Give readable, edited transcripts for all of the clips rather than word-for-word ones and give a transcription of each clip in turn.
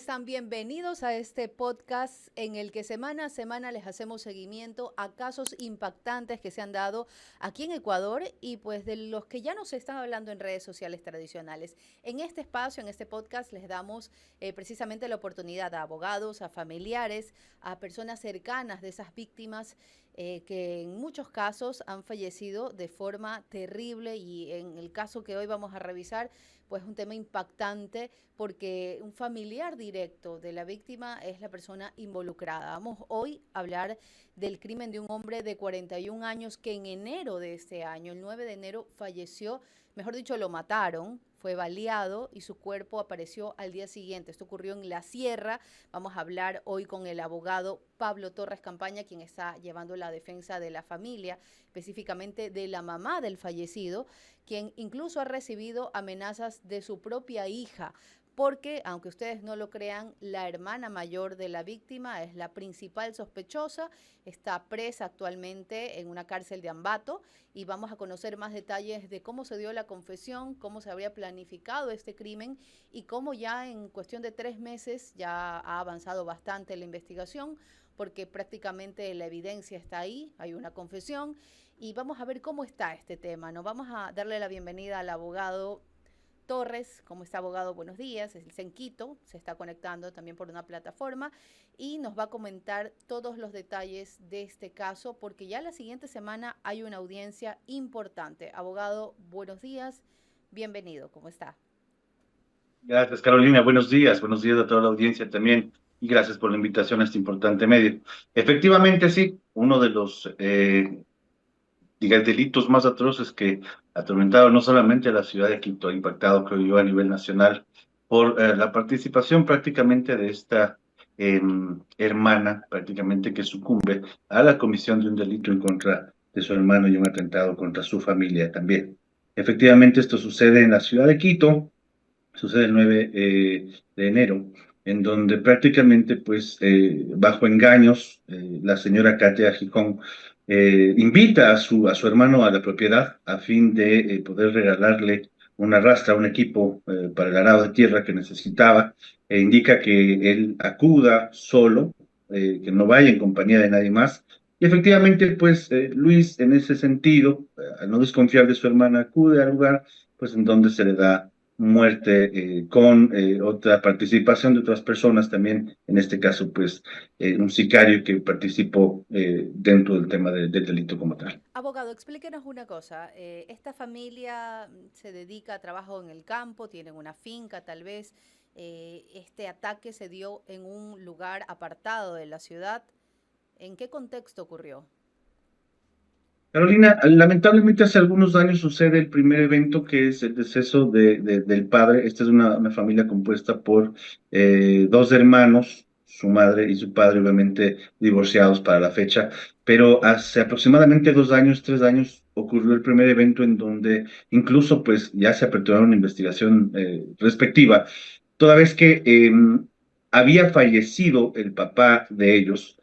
están? Bienvenidos a este podcast en el que semana a semana les hacemos seguimiento a casos impactantes que se han dado aquí en Ecuador y pues de los que ya no se están hablando en redes sociales tradicionales. En este espacio, en este podcast, les damos precisamente la oportunidad a abogados, a familiares, a personas cercanas de esas víctimas que en muchos casos han fallecido de forma terrible y en el caso que hoy vamos a revisar, pues un tema impactante porque un familiar directo de la víctima es la persona involucrada. Vamos hoy a hablar del crimen de un hombre de 41 años que en enero de este año, el 9 de enero, falleció, mejor dicho, lo mataron, fue baleado y su cuerpo apareció al día siguiente. Esto ocurrió en La Sierra. Vamos a hablar hoy con el abogado Pablo Torres Campaña, quien está llevando la defensa de la familia, específicamente de la mamá del fallecido, quien incluso ha recibido amenazas de su propia hija, porque, aunque ustedes no lo crean, la hermana mayor de la víctima es la principal sospechosa, está presa actualmente en una cárcel de Ambato y vamos a conocer más detalles de cómo se dio la confesión, cómo se habría planificado este crimen y cómo ya en cuestión de 3 meses ya ha avanzado bastante la investigación, porque prácticamente la evidencia está ahí, hay una confesión y vamos a ver cómo está este tema, ¿no? Vamos a darle la bienvenida al abogado Torres. ¿Cómo está, abogado? Buenos días. Es en Quito, se está conectando también por una plataforma y nos va a comentar todos los detalles de este caso porque ya la siguiente semana hay una audiencia importante. Abogado, buenos días. Bienvenido. ¿Cómo está? Gracias, Carolina. Buenos días a toda la audiencia también y gracias por la invitación a este importante medio. Efectivamente, sí, uno de los delitos más atroces que ha atormentado no solamente a la ciudad de Quito, ha impactado, creo yo, a nivel nacional por la participación prácticamente de esta hermana, prácticamente que sucumbe a la comisión de un delito en contra de su hermano y un atentado contra su familia también. Efectivamente, esto sucede en la ciudad de Quito. Sucede el 9 de enero, en donde prácticamente, pues, bajo engaños, la señora Katia Gijón invita a su hermano a la propiedad a fin de poder regalarle una rastra, un equipo para el arado de tierra que necesitaba, e indica que él acuda solo, que no vaya en compañía de nadie más. Y efectivamente, pues, Luis, en ese sentido, al no desconfiar de su hermana, acude al lugar, pues, en donde se le da muerte con otra participación de otras personas también, en este caso, pues, un sicario que participó dentro del tema del delito como tal. Abogado, explíquenos una cosa. Esta familia se dedica a trabajo en el campo, tienen una finca tal vez. Este ataque se dio en un lugar apartado de la ciudad. ¿En qué contexto ocurrió? Carolina, lamentablemente hace algunos años sucede el primer evento que es el deceso del padre. Esta es una familia compuesta por dos hermanos, su madre y su padre, obviamente divorciados para la fecha, pero hace aproximadamente 2 años, 3 años, ocurrió el primer evento en donde incluso pues ya se aperturó una investigación respectiva, toda vez que había fallecido el papá de ellos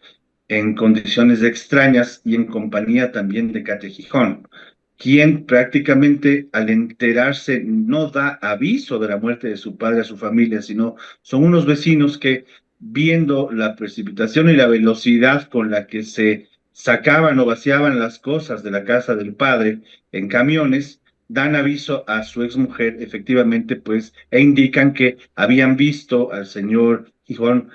en condiciones extrañas y en compañía también de Cate Gijón, quien prácticamente al enterarse no da aviso de la muerte de su padre a su familia, sino son unos vecinos que, viendo la precipitación y la velocidad con la que se sacaban o vaciaban las cosas de la casa del padre en camiones, dan aviso a su exmujer, efectivamente, pues, e indican que habían visto al señor Gijón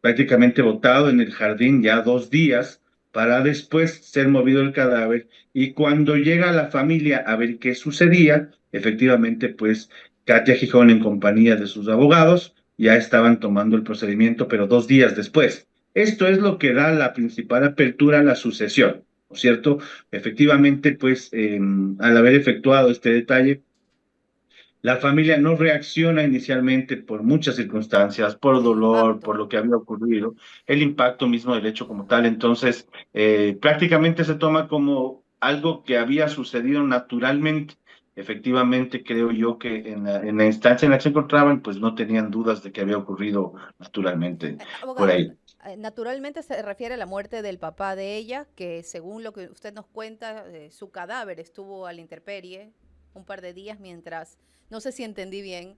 prácticamente botado en el jardín ya 2 días para después ser movido el cadáver. Y cuando llega la familia a ver qué sucedía, efectivamente, pues Katia Gijón en compañía de sus abogados ya estaban tomando el procedimiento, pero 2 días después. Esto es lo que da la principal apertura a la sucesión, ¿no es cierto? Efectivamente, pues al haber efectuado este detalle, la familia no reacciona inicialmente por muchas circunstancias, por El dolor, por impacto. lo que había ocurrido, el impacto mismo del hecho como tal. Entonces, prácticamente se toma como algo que había sucedido naturalmente. Efectivamente, creo yo que en la instancia en la que se encontraban, pues no tenían dudas de que había ocurrido naturalmente por Abogado, ahí. naturalmente se refiere a la muerte del papá de ella, que según lo que usted nos cuenta, su cadáver estuvo a la intemperie un par de días mientras, no sé si entendí bien,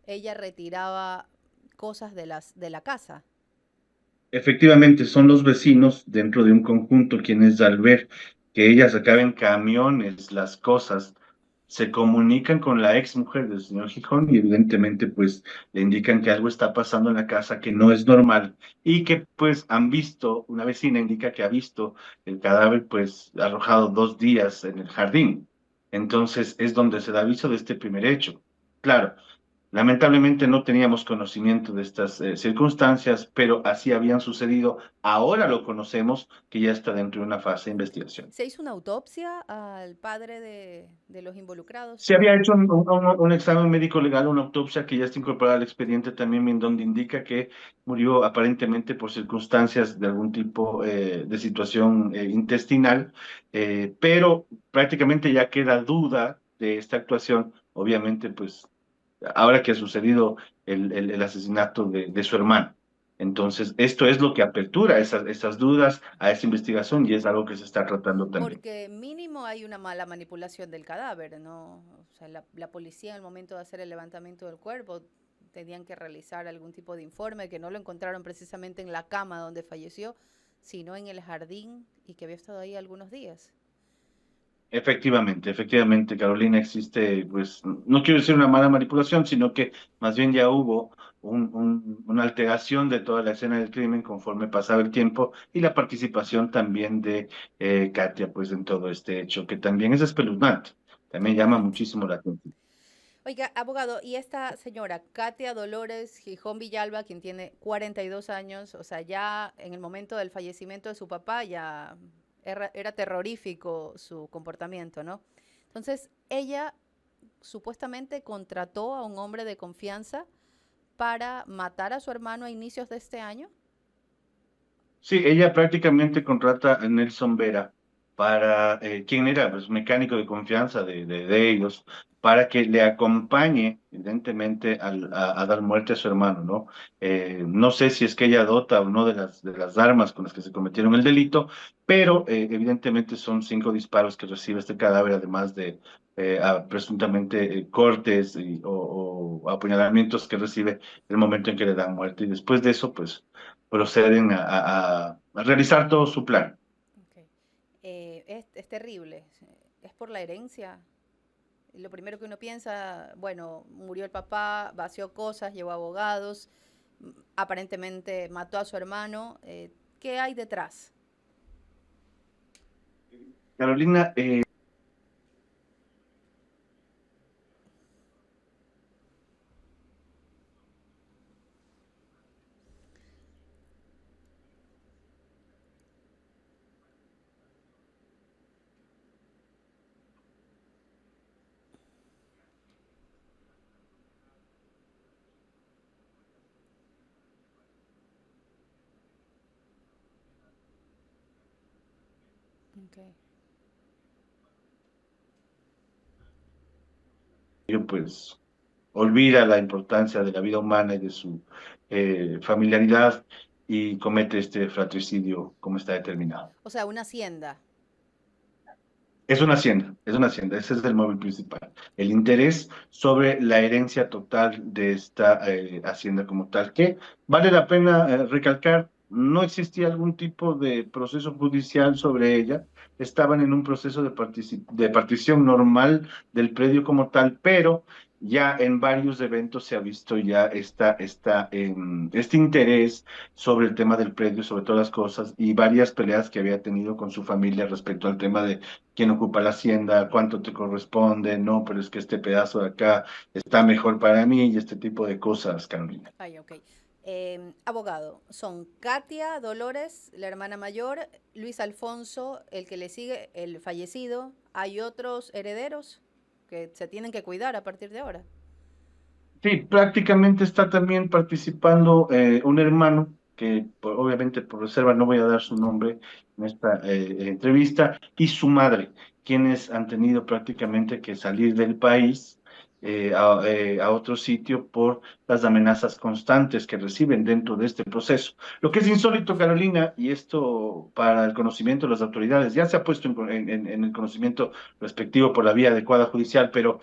ella retiraba cosas de la casa. Efectivamente, son los vecinos dentro de un conjunto quienes al ver que ella sacaba en camiones las cosas, se comunican con la ex mujer del señor Gijón y evidentemente pues le indican que algo está pasando en la casa que no es normal y que pues han visto, una vecina indica que ha visto el cadáver pues arrojado 2 días en el jardín. Entonces es donde se da aviso de este primer hecho. Claro. Lamentablemente no teníamos conocimiento de estas circunstancias, pero así habían sucedido. Ahora lo conocemos que ya está dentro de una fase de investigación. ¿Se hizo una autopsia al padre de los Se involucrados? había hecho un examen médico legal, una autopsia que ya está incorporada al expediente también, en donde indica que murió aparentemente por circunstancias de algún tipo de situación intestinal, pero prácticamente ya queda duda de esta actuación. Obviamente, pues ahora que ha sucedido el asesinato de su hermano. Entonces, esto es lo que apertura esas dudas a esa investigación y es algo que se está tratando también. Porque mínimo hay una mala manipulación del cadáver, ¿no? O sea, la policía en el momento de hacer el levantamiento del cuerpo tenían que realizar algún tipo de informe que no lo encontraron precisamente en la cama donde falleció, sino en el jardín y que había estado ahí algunos días. Efectivamente, Carolina, existe, pues, no quiero decir una mala manipulación, sino que más bien ya hubo una alteración de toda la escena del crimen conforme pasaba el tiempo y la participación también de Katia, pues, en todo este hecho, que también es espeluznante, también llama Totalmente. muchísimo la atención. Oiga, abogado, y esta señora, Katia Dolores Gijón Villalba, quien tiene 42 años, o sea, ya en el momento del fallecimiento de su papá ya era terrorífico su comportamiento, ¿no? Entonces, ella supuestamente contrató a un hombre de confianza para matar a su hermano a inicios de este año. Sí, ella prácticamente contrata a Nelson Vera para, quien era pues mecánico de confianza de ellos, para que le acompañe, evidentemente, a dar muerte a su hermano, ¿no? No sé si es que ella dota o no de las armas con las que se cometieron el delito, pero evidentemente son 5 disparos que recibe este cadáver, además de presuntamente cortes o apuñalamientos que recibe en el momento en que le dan muerte. Y después de eso, pues proceden a realizar todo su plan. Okay. Es terrible, es por la herencia. Lo primero que uno piensa, bueno, murió el papá, vació cosas, llevó abogados, aparentemente mató a su hermano. ¿Qué hay detrás? Carolina, Okay. pues olvida la importancia de la vida humana y de su familiaridad y comete este fratricidio como está determinado. O sea, una hacienda. Es una hacienda, ese es el móvil principal. El interés sobre la herencia total de esta hacienda como tal, que vale la pena recalcar, no existía algún tipo de proceso judicial sobre ella, estaban en un proceso de partición normal del predio como tal, pero ya en varios eventos se ha visto ya este interés sobre el tema del predio, sobre todas las cosas, y varias peleas que había tenido con su familia respecto al tema de quién ocupa la hacienda, cuánto te corresponde, no, pero es que este pedazo de acá está mejor para mí y este tipo de cosas, Carolina. Ay, ok. Abogado, son Katia Dolores, la hermana mayor, Luis Alfonso, el que le sigue, el fallecido. ¿Hay otros herederos que se tienen que cuidar a partir de ahora? Sí, prácticamente está también participando un hermano que obviamente por reserva no voy a dar su nombre en esta entrevista, y su madre, quienes han tenido prácticamente que salir del país a otro sitio por las amenazas constantes que reciben dentro de este proceso. Lo que es insólito, Carolina, y esto para el conocimiento de las autoridades, ya se ha puesto en el conocimiento respectivo por la vía adecuada judicial, pero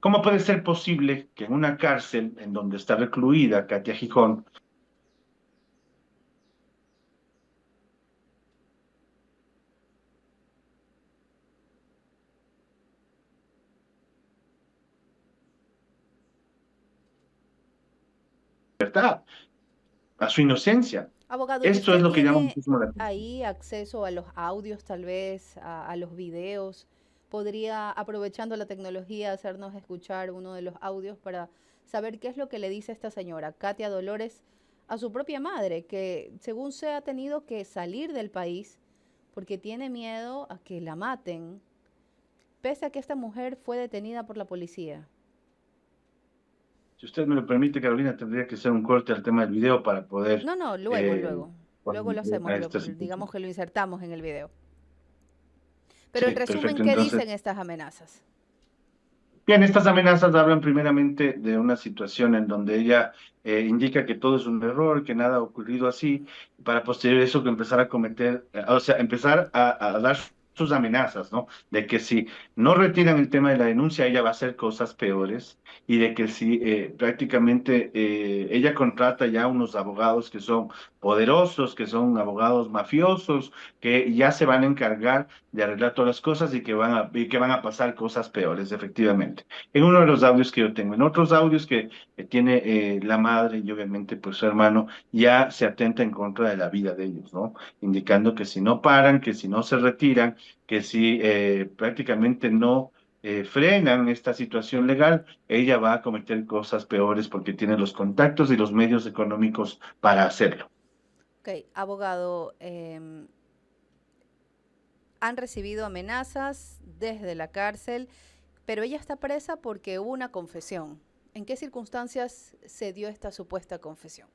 ¿Cómo puede ser posible que en una cárcel en donde está recluida Katia Gijón, verdad, a su inocencia? Abogado, ¿y Esto es usted lo que llama tiene muchísimo la atención. ahí acceso a los audios, tal vez, a los videos? ¿Podría, aprovechando la tecnología, hacernos escuchar uno de los audios para saber qué es lo que le dice esta señora, Katia Dolores, a su propia madre, que según se ha tenido que salir del país porque tiene miedo a que la maten, pese a que esta mujer fue detenida por la policía? Si usted me lo permite, Carolina, tendría que hacer un corte al tema del video para poder No, no, luego, eh, luego. Luego lo hacemos, a esta digamos situación. que lo insertamos en el video. Pero en Sí, resumen, perfecto. ¿qué Entonces, dicen estas amenazas? bien, estas amenazas hablan primeramente de una situación en donde ella indica que todo es un error, que nada ha ocurrido así, para posterior eso que empezar a cometer, o sea, empezar a dar sus amenazas, ¿no? De que si no retiran el tema de la denuncia, ella va a hacer cosas peores y de que si prácticamente ella contrata ya unos abogados que son poderosos, que son abogados mafiosos, que ya se van a encargar de arreglar todas las cosas y que van a pasar cosas peores, efectivamente. En uno de los audios que yo tengo, en otros audios que tiene la madre y obviamente pues su hermano, ya se atenta en contra de la vida de ellos, ¿no? Indicando que si no paran, que si no se retiran, que si prácticamente no frenan esta situación legal, ella va a cometer cosas peores porque tiene los contactos y los medios económicos para hacerlo. Ok, abogado, han recibido amenazas desde la cárcel, pero ella está presa porque hubo una confesión. ¿En qué circunstancias se dio esta supuesta confesión?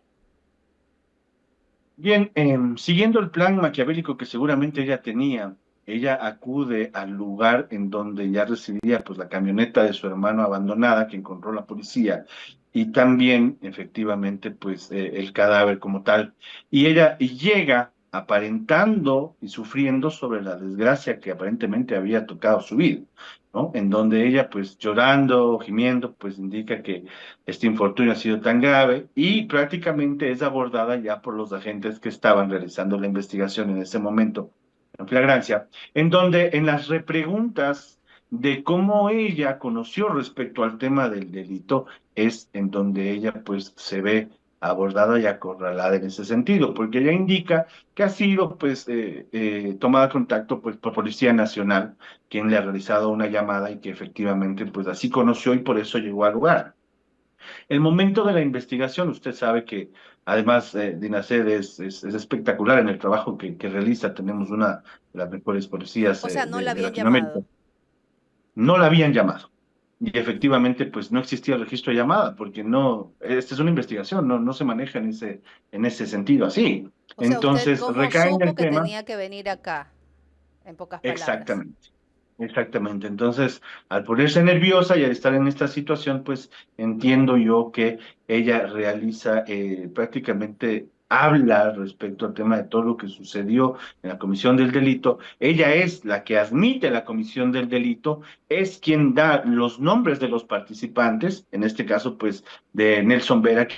Bien, siguiendo el plan maquiavélico que seguramente ella tenía, ella acude al lugar en donde ya residía pues la camioneta de su hermano abandonada que encontró la policía y también efectivamente pues el cadáver como tal. Y ella llega aparentando y sufriendo sobre la desgracia que aparentemente había tocado su vida, ¿no? En donde ella pues llorando, gimiendo, pues indica que este infortunio ha sido tan grave y prácticamente es abordada ya por los agentes que estaban realizando la investigación en ese momento, en flagrancia, en donde en las repreguntas de cómo ella conoció respecto al tema del delito, es en donde ella pues se ve abordada y acorralada en ese sentido, porque ella indica que ha sido pues tomada contacto pues por Policía Nacional, quien le ha realizado una llamada y que efectivamente pues así conoció y por eso llegó al lugar. El momento de la investigación, usted sabe que además Dinaced es espectacular en el trabajo que realiza. Tenemos una de las mejores policías O sea, no la de habían Latinoamérica. llamado. No la habían llamado. Y efectivamente, pues no existía el registro de llamada, porque no, esta es una investigación, no se maneja en ese sentido así. O sea, ¿usted Entonces, cómo recae en supo el que tema. tenía que venir acá? En pocas palabras. Exactamente, exactamente. Entonces, al ponerse nerviosa y al estar en esta situación, pues entiendo yo que ella realiza prácticamente habla respecto al tema de todo lo que sucedió en la comisión del delito. Ella es la que admite la comisión del delito, es quien da los nombres de los participantes, en este caso, pues, de Nelson Vera,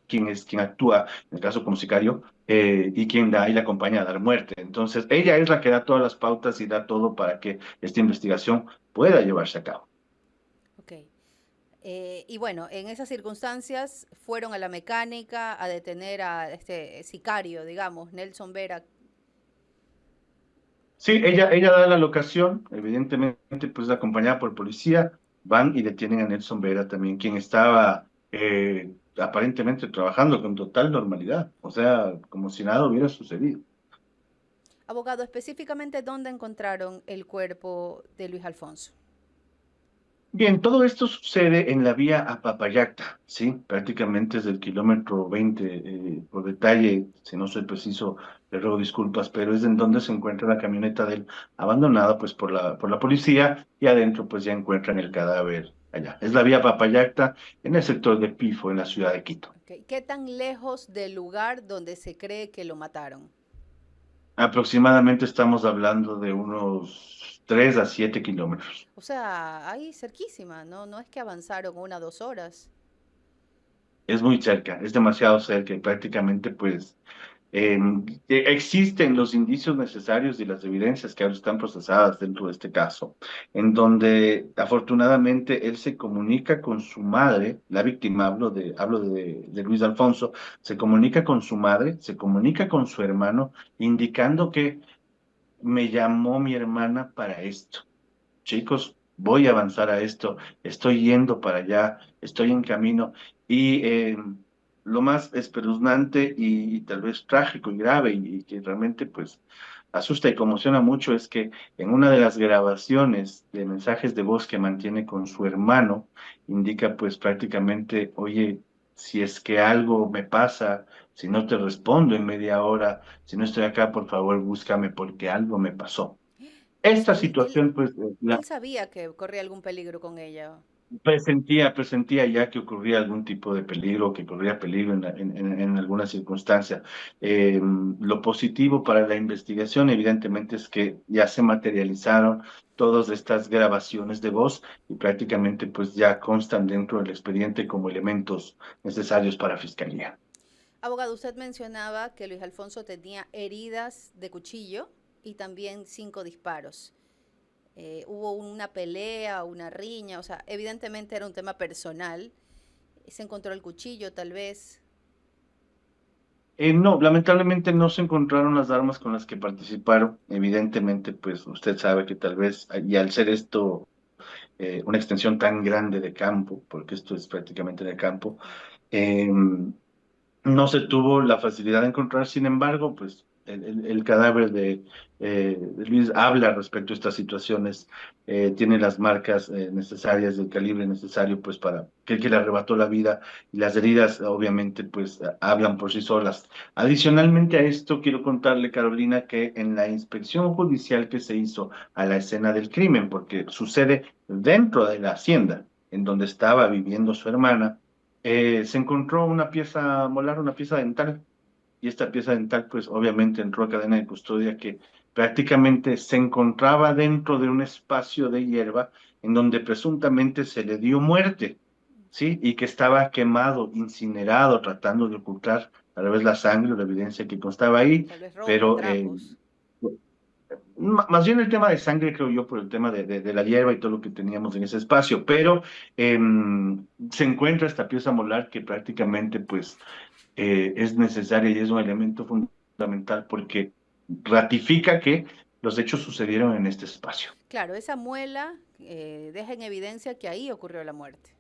quien actúa, en el caso como sicario, y quien da y la acompaña a dar muerte. Entonces, ella es la que da todas las pautas y da todo para que esta investigación pueda llevarse a cabo. Ok. Y bueno, en esas circunstancias fueron a la mecánica a detener a este sicario, digamos, Nelson Vera. Sí, ella da la locación, evidentemente, pues acompañada por policía, van y detienen a Nelson Vera también, quien estaba aparentemente trabajando con total normalidad, o sea, como si nada hubiera sucedido. Abogado, específicamente, ¿dónde encontraron el cuerpo de Luis Alfonso? Bien, todo esto sucede en la vía Apapayacta, ¿sí? Prácticamente es del kilómetro 20, por detalle, si no soy preciso, le ruego disculpas, pero es en donde se encuentra la camioneta de él abandonada pues por la policía y adentro pues ya encuentran el cadáver allá. Es la vía Papayacta en el sector de Pifo, en la ciudad de Quito. Okay. ¿Qué tan lejos del lugar donde se cree que lo mataron? Aproximadamente estamos hablando de unos 3 a 7 kilómetros. O sea, ahí cerquísima, ¿no? No es que avanzaron 1 o 2 horas. Es muy cerca, es demasiado cerca y prácticamente pues existen los indicios necesarios y las evidencias que ahora están procesadas dentro de este caso, en donde afortunadamente él se comunica con su madre, la víctima, hablo de Luis Alfonso, se comunica con su madre, se comunica con su hermano, indicando que me llamó mi hermana para esto. Chicos, voy a avanzar a esto, estoy yendo para allá, estoy en camino. Y lo más espeluznante y tal vez trágico y grave y que realmente pues asusta y conmociona mucho es que en una de las grabaciones de mensajes de voz que mantiene con su hermano, indica pues prácticamente, oye, si es que algo me pasa, si no te respondo en media hora, si no estoy acá, por favor, búscame porque algo me pasó. O Esta sea, situación, pues, él sabía que corría algún peligro con ella. presentía ya que ocurría algún tipo de peligro, que corría peligro en alguna circunstancia. Lo positivo para la investigación, evidentemente, es que ya se materializaron todas estas grabaciones de voz y prácticamente, pues, ya constan dentro del expediente como elementos necesarios para fiscalía. Abogado, usted mencionaba que Luis Alfonso tenía heridas de cuchillo y también 5 disparos. Hubo una pelea, una riña, o sea, evidentemente era un tema personal. Se encontró el cuchillo, tal vez. No, lamentablemente no se encontraron las armas con las que participaron. Evidentemente, pues usted sabe que tal vez, y al ser esto una extensión tan grande de campo, porque esto es prácticamente de campo, eh, no se tuvo la facilidad de encontrar. Sin embargo, pues el cadáver de Luis habla respecto a estas situaciones, tiene las marcas necesarias, del calibre necesario, pues para que le arrebató la vida, y las heridas, obviamente, pues hablan por sí solas. Adicionalmente a esto, quiero contarle, Carolina, que en la inspección judicial que se hizo a la escena del crimen, porque sucede dentro de la hacienda en donde estaba viviendo su hermana, se encontró una pieza molar, una pieza dental, y esta pieza dental, pues obviamente entró a cadena de custodia que prácticamente se encontraba dentro de un espacio de hierba en donde presuntamente se le dio muerte, ¿sí? Y que estaba quemado, incinerado, tratando de ocultar a través la sangre, la evidencia que constaba ahí, Tal vez ropa, pero trapos. más bien el tema de sangre, creo yo, por el tema de la hierba y todo lo que teníamos en ese espacio, pero se encuentra esta pieza molar que prácticamente pues es necesaria y es un elemento fundamental porque ratifica que los hechos sucedieron en este espacio. Claro, esa muela deja en evidencia que ahí ocurrió la muerte.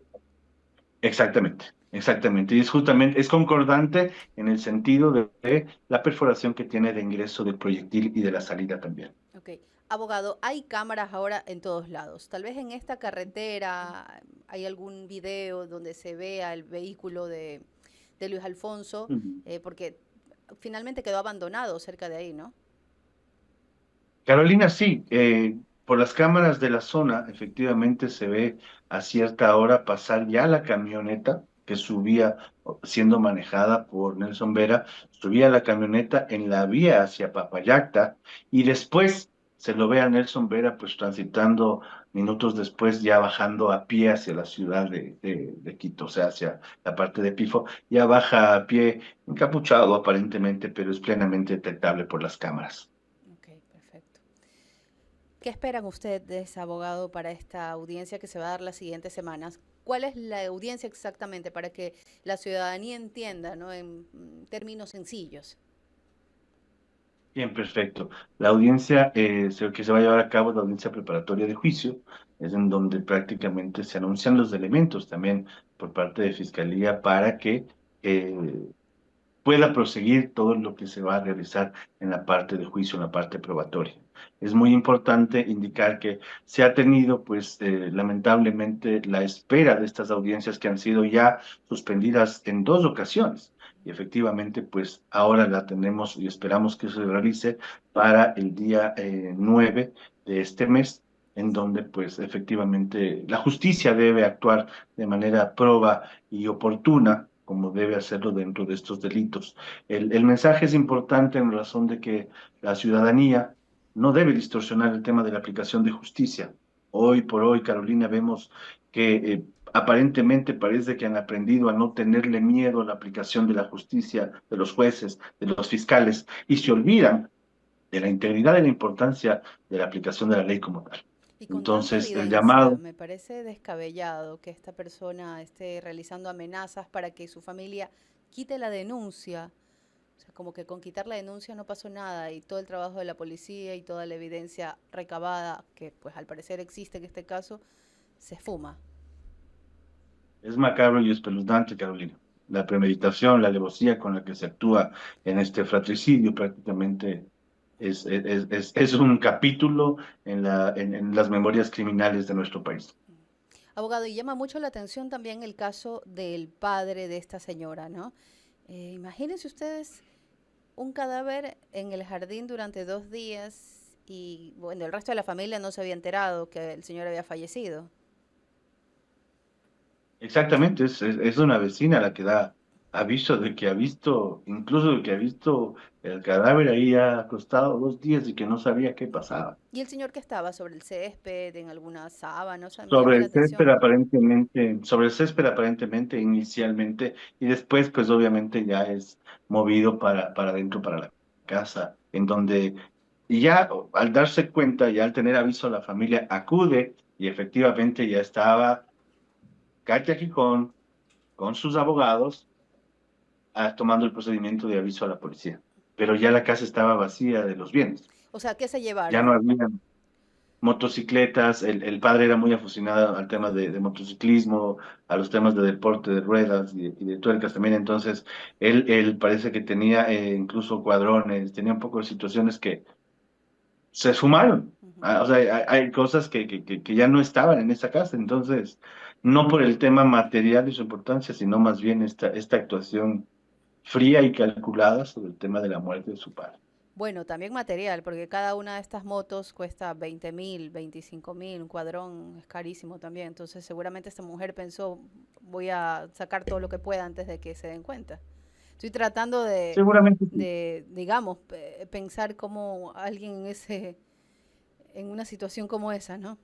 Exactamente, exactamente. Y es justamente, es concordante en el sentido de la perforación que tiene de ingreso del proyectil y de la salida también. Ok. Abogado, hay cámaras ahora en todos lados. Tal vez en esta carretera hay algún video donde se vea el vehículo de Luis Alfonso, Ujú. porque finalmente quedó abandonado cerca de ahí, ¿no? Carolina, sí, por las cámaras de la zona efectivamente se ve a cierta hora pasar ya la camioneta que subía, siendo manejada por Nelson Vera, subía la camioneta en la vía hacia Papayacta y después se lo ve a Nelson Vera pues transitando minutos después ya bajando a pie hacia la ciudad de Quito, o sea, hacia la parte de Pifo, ya baja a pie encapuchado aparentemente, pero es plenamente detectable por las cámaras. Ok, perfecto. ¿Qué esperan ustedes, abogado, para esta audiencia que se va a dar las siguientes semanas? ¿Cuál es la audiencia exactamente para que la ciudadanía entienda, ¿no? En términos sencillos. Bien, perfecto. La audiencia que se va a llevar a cabo, la audiencia preparatoria de juicio, es en donde prácticamente se anuncian los elementos también por parte de Fiscalía para que eh, pueda proseguir todo lo que se va a realizar en la parte de juicio, en la parte probatoria. Es muy importante indicar que se ha tenido, pues, lamentablemente, la espera de estas audiencias que han sido ya suspendidas en 2 ocasiones. Y efectivamente, pues, ahora la tenemos y esperamos que se realice para el día 9 de este mes, en donde, pues, efectivamente, la justicia debe actuar de manera proba y oportuna como debe hacerlo dentro de estos delitos. El mensaje es importante en razón de que la ciudadanía no debe distorsionar el tema de la aplicación de justicia. Hoy por hoy, Carolina, vemos que aparentemente parece que han aprendido a no tenerle miedo a la aplicación de la justicia, de los jueces, de los fiscales, y se olvidan de la integridad y la importancia de la aplicación de la ley como tal. Y con tanta Entonces, el evidencia, llamado, me parece descabellado que esta persona esté realizando amenazas para que su familia quite la denuncia. O sea, como que con quitar la denuncia no pasó nada y todo el trabajo de la policía y toda la evidencia recabada, que pues al parecer existe en este caso, se esfuma. es macabro y espeluznante, Carolina. La premeditación, la alevosía con la que se actúa en este fratricidio prácticamente es un capítulo en las memorias criminales de nuestro país. Abogado, y llama mucho la atención también el caso del padre de esta señora, ¿no? Imagínense ustedes un cadáver en el jardín durante 2 días y, bueno, el resto de la familia no se había enterado que el señor había fallecido. Exactamente, es una vecina la que da aviso de que ha visto, incluso de que ha visto el cadáver ahí acostado 2 días y que no sabía qué pasaba. Y el señor que estaba sobre el césped, en alguna sábana, o sea, me llama Sobre la el césped atención. aparentemente, sobre el césped aparentemente inicialmente, y después pues obviamente ya es movido para adentro, para la casa, en donde ya al darse cuenta y al tener aviso la familia acude y efectivamente ya estaba Katia Gijón con sus abogados tomando el procedimiento de aviso a la policía. Pero ya la casa estaba vacía de los bienes, O sea, ¿qué se ya no llevaron? había motocicletas, el padre era muy aficionado al tema de motociclismo, a los temas de deporte, de ruedas y de tuercas también, entonces él parece que tenía incluso cuadrones, tenía un poco de situaciones que se sumaron. Ujú. Ah, o sea, hay cosas que ya no estaban en esa casa, entonces, no por el tema material y su importancia, sino más bien esta actuación fría y calculada sobre el tema de la muerte de su padre. Bueno, también material, porque cada una de estas motos cuesta 20.000, 25.000, un cuadrón es carísimo también. Entonces, seguramente esta mujer pensó, voy a sacar todo lo que pueda antes de que se den cuenta. Estoy tratando Seguramente sí. digamos, pensar como alguien en una situación como esa, ¿no?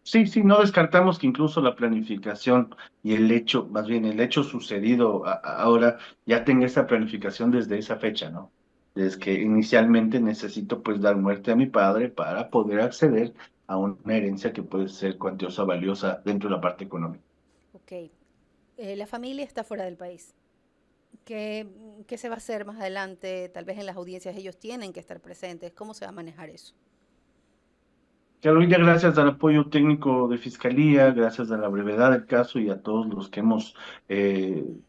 Sí, sí, no descartamos que incluso la planificación y el hecho, más bien el hecho sucedido ahora, ya tenga esa planificación desde esa fecha, ¿no? Desde que inicialmente necesito pues dar muerte a mi padre para poder acceder a una herencia que puede ser cuantiosa, valiosa dentro de la parte económica. Ok. La familia está fuera del país. ¿Qué se va a hacer más adelante? Tal vez en las audiencias ellos tienen que estar presentes. ¿Cómo se va a manejar eso? Carolina, gracias al apoyo técnico de Fiscalía, gracias a la brevedad del caso y a todos los que hemos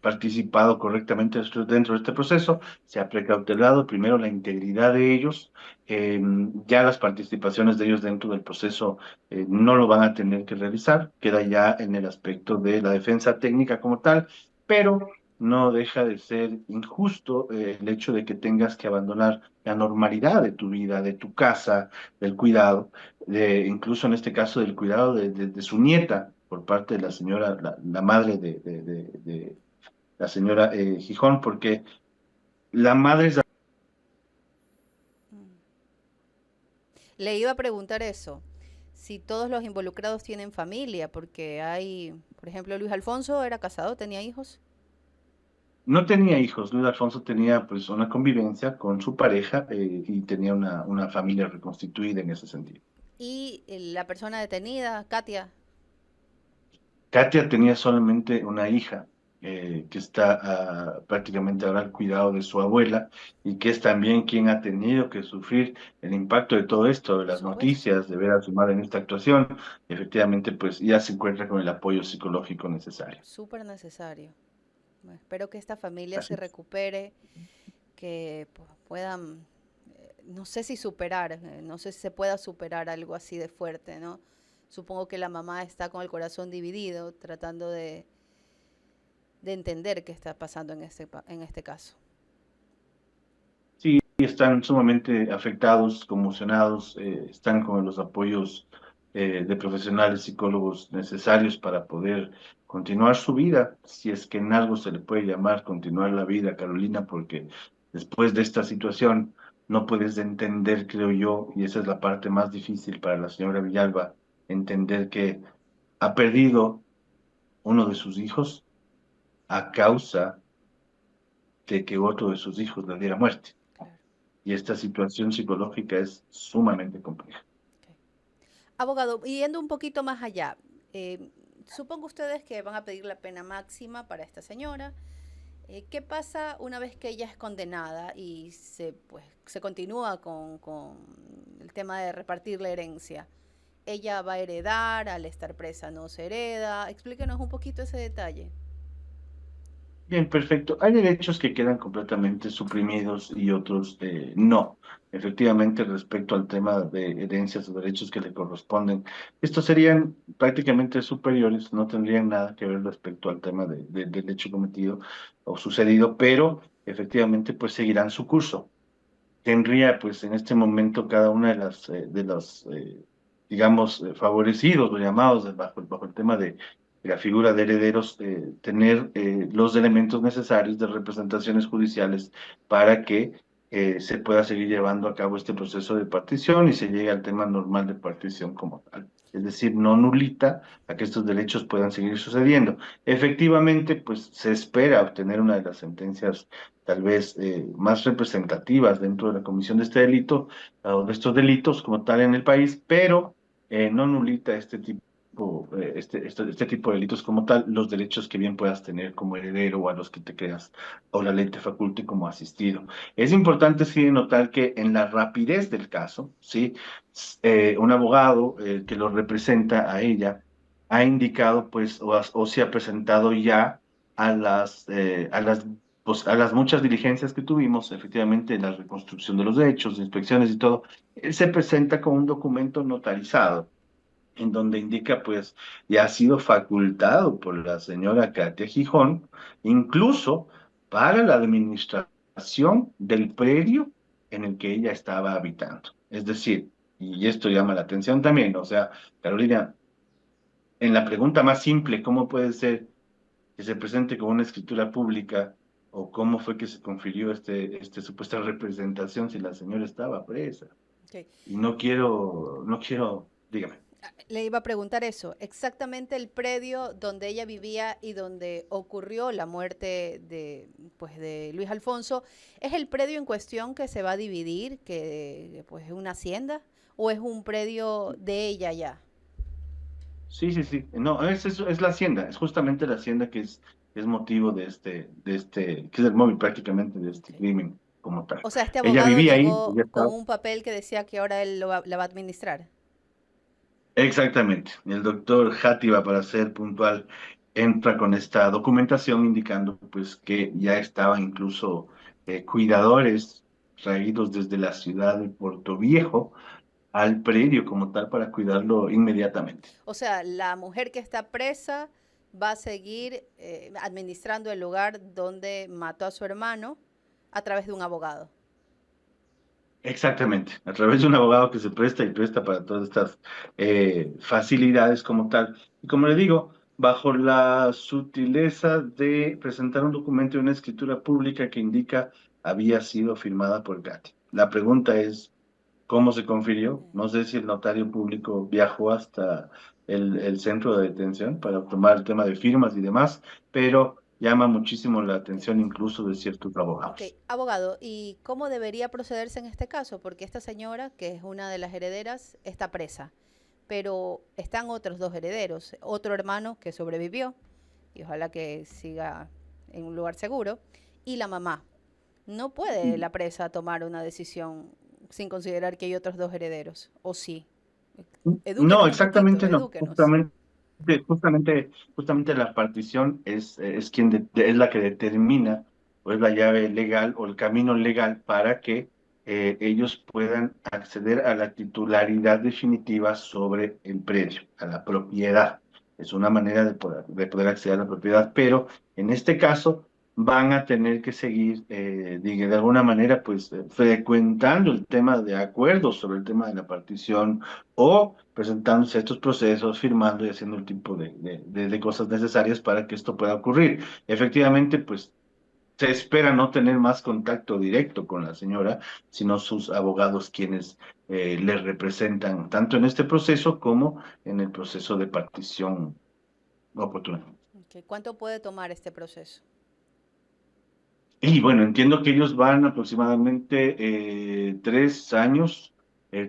participado correctamente dentro de este proceso, se ha precautelado primero la integridad de ellos, ya las participaciones de ellos dentro del proceso no lo van a tener que realizar, queda ya en el aspecto de la defensa técnica como tal, pero no deja de ser injusto el hecho de que tengas que abandonar la normalidad de tu vida, de tu casa, del cuidado incluso en este caso del cuidado de su nieta por parte de la señora, la madre de la señora Gijón, porque la madre es... Le iba a preguntar eso, si todos los involucrados tienen familia, porque hay, por ejemplo, Luis Alfonso era casado, tenía hijos, No tenía hijos, Luis Alfonso tenía pues una convivencia con su pareja y tenía una familia reconstituida en ese sentido. y la persona detenida, Katia. Katia tenía solamente una hija que está prácticamente ahora al cuidado de su abuela y que es también quien ha tenido que sufrir el impacto de todo esto, de las Su abuela. noticias, de ver a su madre en esta actuación. Y efectivamente, pues ya se encuentra con el apoyo psicológico necesario. Súper necesario. Bueno, espero que esta familia Así se es. recupere, que puedan, no sé si superar, no sé si se pueda superar algo así de fuerte, ¿no? Supongo que la mamá está con el corazón dividido, tratando de entender qué está pasando en este caso. Sí, están sumamente afectados, conmocionados, están con los apoyos de profesionales psicólogos necesarios para poder continuar su vida, si es que en algo se le puede llamar continuar la vida, Carolina, porque después de esta situación no puedes entender, creo yo, y esa es la parte más difícil para la señora Villalba, entender que ha perdido uno de sus hijos a causa de que otro de sus hijos le diera muerte. Claro. Y esta situación psicológica es sumamente compleja. Ok. Abogado, yendo un poquito más allá, supongo ustedes que van a pedir la pena máxima para esta señora. ¿Qué pasa una vez que ella es condenada y se continúa con el tema de repartir la herencia? ¿Ella va a heredar? Al estar presa no se hereda. Explíquenos un poquito ese detalle. Bien, perfecto. Hay derechos que quedan completamente suprimidos y otros no. Efectivamente, respecto al tema de herencias o derechos que le corresponden, estos serían prácticamente superiores, no tendrían nada que ver respecto al tema del hecho cometido o sucedido, pero efectivamente pues seguirán su curso. Tendría pues en este momento cada una de los digamos, favorecidos o llamados bajo el tema de la figura de herederos, tener los elementos necesarios de representaciones judiciales para que se pueda seguir llevando a cabo este proceso de partición y se llegue al tema normal de partición como tal. Es decir, no nulita a que estos derechos puedan seguir sucediendo. Efectivamente, pues se espera obtener una de las sentencias tal vez más representativas dentro de la comisión de este delito o de estos delitos como tal en el país, pero no nulita este tipo de delitos como tal, los derechos que bien puedas tener como heredero o a los que te creas o la ley te faculte como asistido. Es importante sí notar que en la rapidez del caso, sí, un abogado que lo representa a ella ha indicado pues o se ha presentado ya a las muchas diligencias que tuvimos, efectivamente, la reconstrucción de los hechos, inspecciones y todo, él se presenta con un documento notarizado, en donde indica, pues, ya ha sido facultado por la señora Katia Gijón, incluso para la administración del predio en el que ella estaba habitando. Es decir, y esto llama la atención también, o sea, Carolina, en la pregunta más simple, ¿cómo puede ser que se presente como una escritura pública o cómo fue que se confirió este supuesta representación si la señora estaba presa? Okay. Y no quiero, dígame. Le iba a preguntar eso, exactamente el predio donde ella vivía y donde ocurrió la muerte de Luis Alfonso, ¿es el predio en cuestión que se va a dividir, que pues es una hacienda, o es un predio de ella ya? Sí, sí, sí. No, es la hacienda, es justamente la hacienda que es motivo que es el móvil prácticamente de este Okay. crimen como tal. O sea, este Ella abogado vivía ahí, llegó ella con estaba. un papel que decía que ahora él la va a administrar. Exactamente. El doctor Játiva, para ser puntual, entra con esta documentación indicando pues que ya estaban incluso cuidadores traídos desde la ciudad de Puerto Viejo al predio como tal para cuidarlo inmediatamente. O sea, la mujer que está presa va a seguir administrando el lugar donde mató a su hermano a través de un abogado. Exactamente, a través de un abogado que se presta y presta para todas estas facilidades como tal. Y como le digo, bajo la sutileza de presentar un documento de una escritura pública que indica había sido firmada por Gatti. La pregunta es, ¿cómo se confirió? No sé si el notario público viajó hasta el centro de detención para tomar el tema de firmas y demás, pero llama muchísimo la Okay. atención incluso de ciertos Ok, abogados. abogado, ¿y cómo debería procederse en este caso? Porque esta señora, que es una de las herederas, está presa, pero están otros dos herederos, otro hermano que sobrevivió, y ojalá que siga en un lugar seguro, y la mamá. No puede la presa tomar una decisión sin considerar que hay otros dos herederos, ¿o sí? No, Edúquenos un poquito, exactamente no. edúquenos. Justamente la partición es quien es la que determina, o es la llave legal o el camino legal para que ellos puedan acceder a la titularidad definitiva sobre el predio, a la propiedad. Es una manera de poder acceder a la propiedad, pero en este caso van a tener que seguir, de alguna manera, pues frecuentando el tema de acuerdos sobre el tema de la partición o presentándose a estos procesos, firmando y haciendo el tipo de cosas necesarias para que esto pueda ocurrir. Efectivamente, pues se espera no tener más contacto directo con la señora, sino sus abogados quienes le representan tanto en este proceso como en el proceso de partición oportuna. Ok, ¿cuánto puede tomar este proceso? Y bueno, entiendo que ellos van aproximadamente 3 años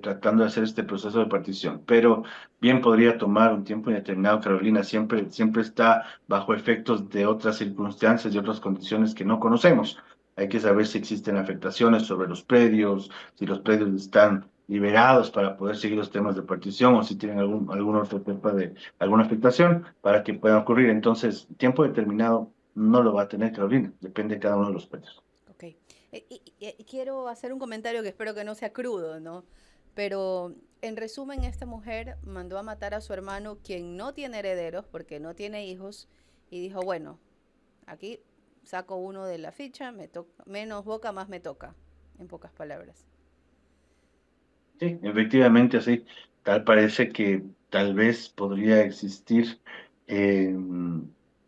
tratando de hacer este proceso de partición, pero bien podría tomar un tiempo indeterminado. Carolina siempre está bajo efectos de otras circunstancias y otras condiciones que no conocemos. Hay que saber si existen afectaciones sobre los predios, si los predios están liberados para poder seguir los temas de partición o si tienen algún otro tipo de alguna afectación para que pueda ocurrir. Entonces, tiempo determinado no lo va a tener Carolina, depende de cada uno de los precios. Ok. Y quiero hacer un comentario que espero que no sea crudo, ¿no? Pero en resumen, esta mujer mandó a matar a su hermano, quien no tiene herederos porque no tiene hijos, y dijo, bueno, aquí saco uno de la ficha, menos boca, más me toca, en pocas palabras. Sí, efectivamente, así. Tal parece que tal vez podría existir eh,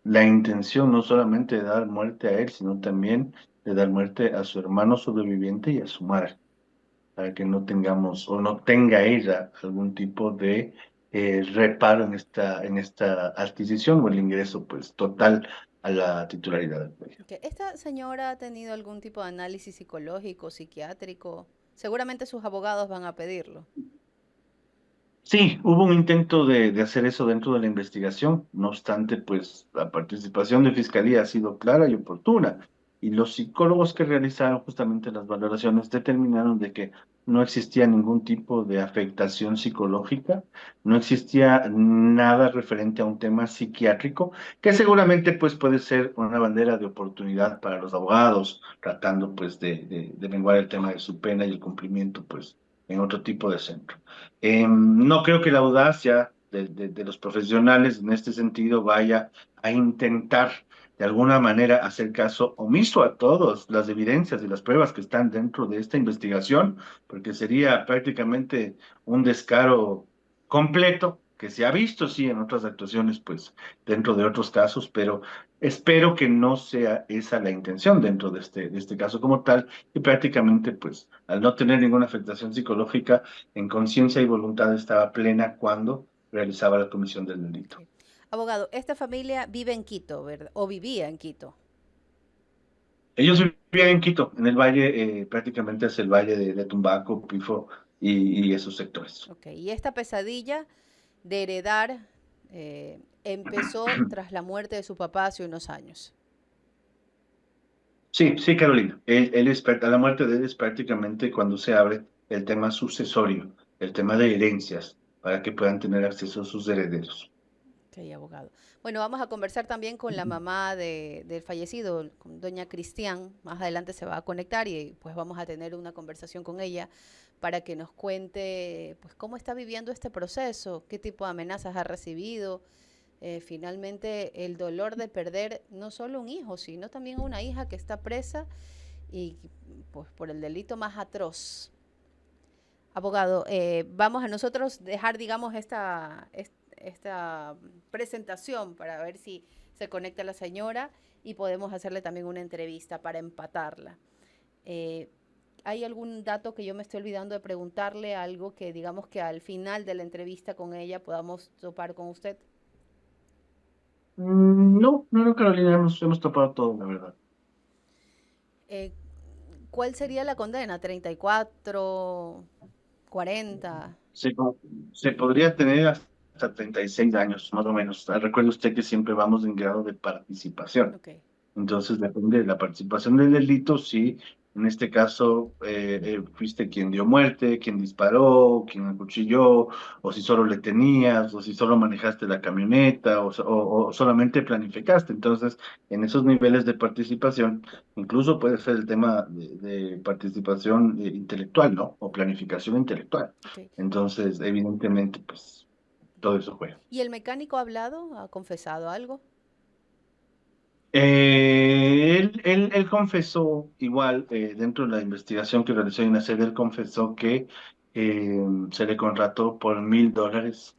la intención no solamente de dar muerte a él, sino también de dar muerte a su hermano sobreviviente y a su madre, para que no tengamos o no tenga ella algún tipo de reparo en esta adquisición o el ingreso pues total a la titularidad del predio. Ok, ¿esta señora ha tenido algún tipo de análisis psicológico, psiquiátrico? Seguramente sus abogados van a pedirlo. Sí, hubo un intento de hacer eso dentro de la investigación, no obstante, pues la participación de Fiscalía ha sido clara y oportuna, y los psicólogos que realizaron justamente las valoraciones determinaron de que no existía ningún tipo de afectación psicológica, no existía nada referente a un tema psiquiátrico, que seguramente pues puede ser una bandera de oportunidad para los abogados, tratando pues de menguar el tema de su pena y el cumplimiento pues en otro tipo de centro. No creo que la audacia de los profesionales en este sentido vaya a intentar de alguna manera hacer caso omiso a todas las evidencias y las pruebas que están dentro de esta investigación, porque sería prácticamente un descaro completo que se ha visto, sí, en otras actuaciones, pues dentro de otros casos, pero espero que no sea esa la intención dentro de este caso como tal, y prácticamente, pues, al no tener ninguna afectación psicológica, en conciencia y voluntad estaba plena cuando realizaba la comisión del delito. Ok. Abogado, esta familia vive en Quito, ¿verdad? O vivía en Quito. Ellos vivían en Quito, en el valle, prácticamente es el valle de Tumbaco, Pifo y esos sectores. Ok, y esta pesadilla de heredar empezó tras la muerte de su papá hace unos años. Sí, sí, Carolina. A la muerte de él es prácticamente cuando se abre el tema sucesorio, el tema de herencias, para que puedan tener acceso a sus herederos. Ok, abogado. Bueno, vamos a conversar también con la mamá del fallecido, con doña Cristian. Más adelante se va a conectar y pues vamos a tener una conversación con ella para que nos cuente pues cómo está viviendo este proceso, qué tipo de amenazas ha recibido. Finalmente el dolor de perder no solo un hijo, sino también una hija que está presa y pues por el delito más atroz. Abogado, vamos a nosotros dejar, digamos, esta presentación para ver si se conecta la señora y podemos hacerle también una entrevista para empatarla. Eh, ¿Hay algún dato que yo me estoy olvidando de preguntarle, algo que digamos que al final de la entrevista con ella podamos topar con usted? No, no, no, Carolina, hemos topado todo, la verdad. Eh, ¿Cuál sería la condena? ¿34, 40? Se, po- Se podría tener hasta 36 años, más o menos. Recuerde usted que siempre vamos en grado de participación. Ok. Entonces, depende de la participación del delito, si en este caso fuiste quien dio muerte, quien disparó, quien acuchilló, o si solo le tenías, o si solo manejaste la camioneta, o solamente planificaste. Entonces, en esos niveles de participación, incluso puede ser el tema de participación intelectual, ¿no? O planificación intelectual. Ok. Entonces, evidentemente, pues todo eso juega. ¿Y el mecánico ha hablado? ¿Ha confesado algo? Él confesó, igual, dentro de la investigación que realizó INACER, él confesó que se le contrató por $1,000,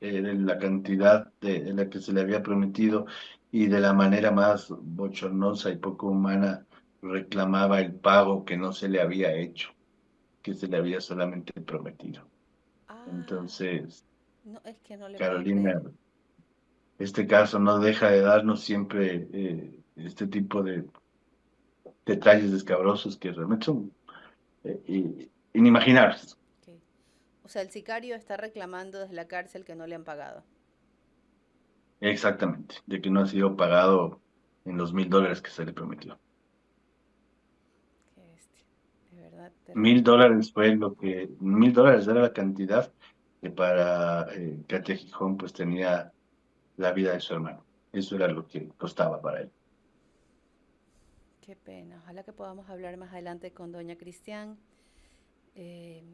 de la cantidad de la que se le había prometido, y de la manera más bochornosa y poco humana reclamaba el pago que no se le había hecho, que se le había solamente prometido. Ah, Entonces, no, es que no le puedo creer. Carolina, este caso no deja de darnos siempre este tipo de detalles escabrosos que realmente son inimaginables. Ok. O sea, el sicario está reclamando desde la cárcel que no le han pagado. Exactamente, de que no ha sido pagado en los $1,000 que se le prometió. Qué bestia. De verdad, mil terrible. dólares fue lo que, $1,000 era la cantidad que para Katia Gijón pues tenía la vida de su hermano. Eso era lo que costaba para él. Qué pena. Ojalá que podamos hablar más adelante con doña Cristian.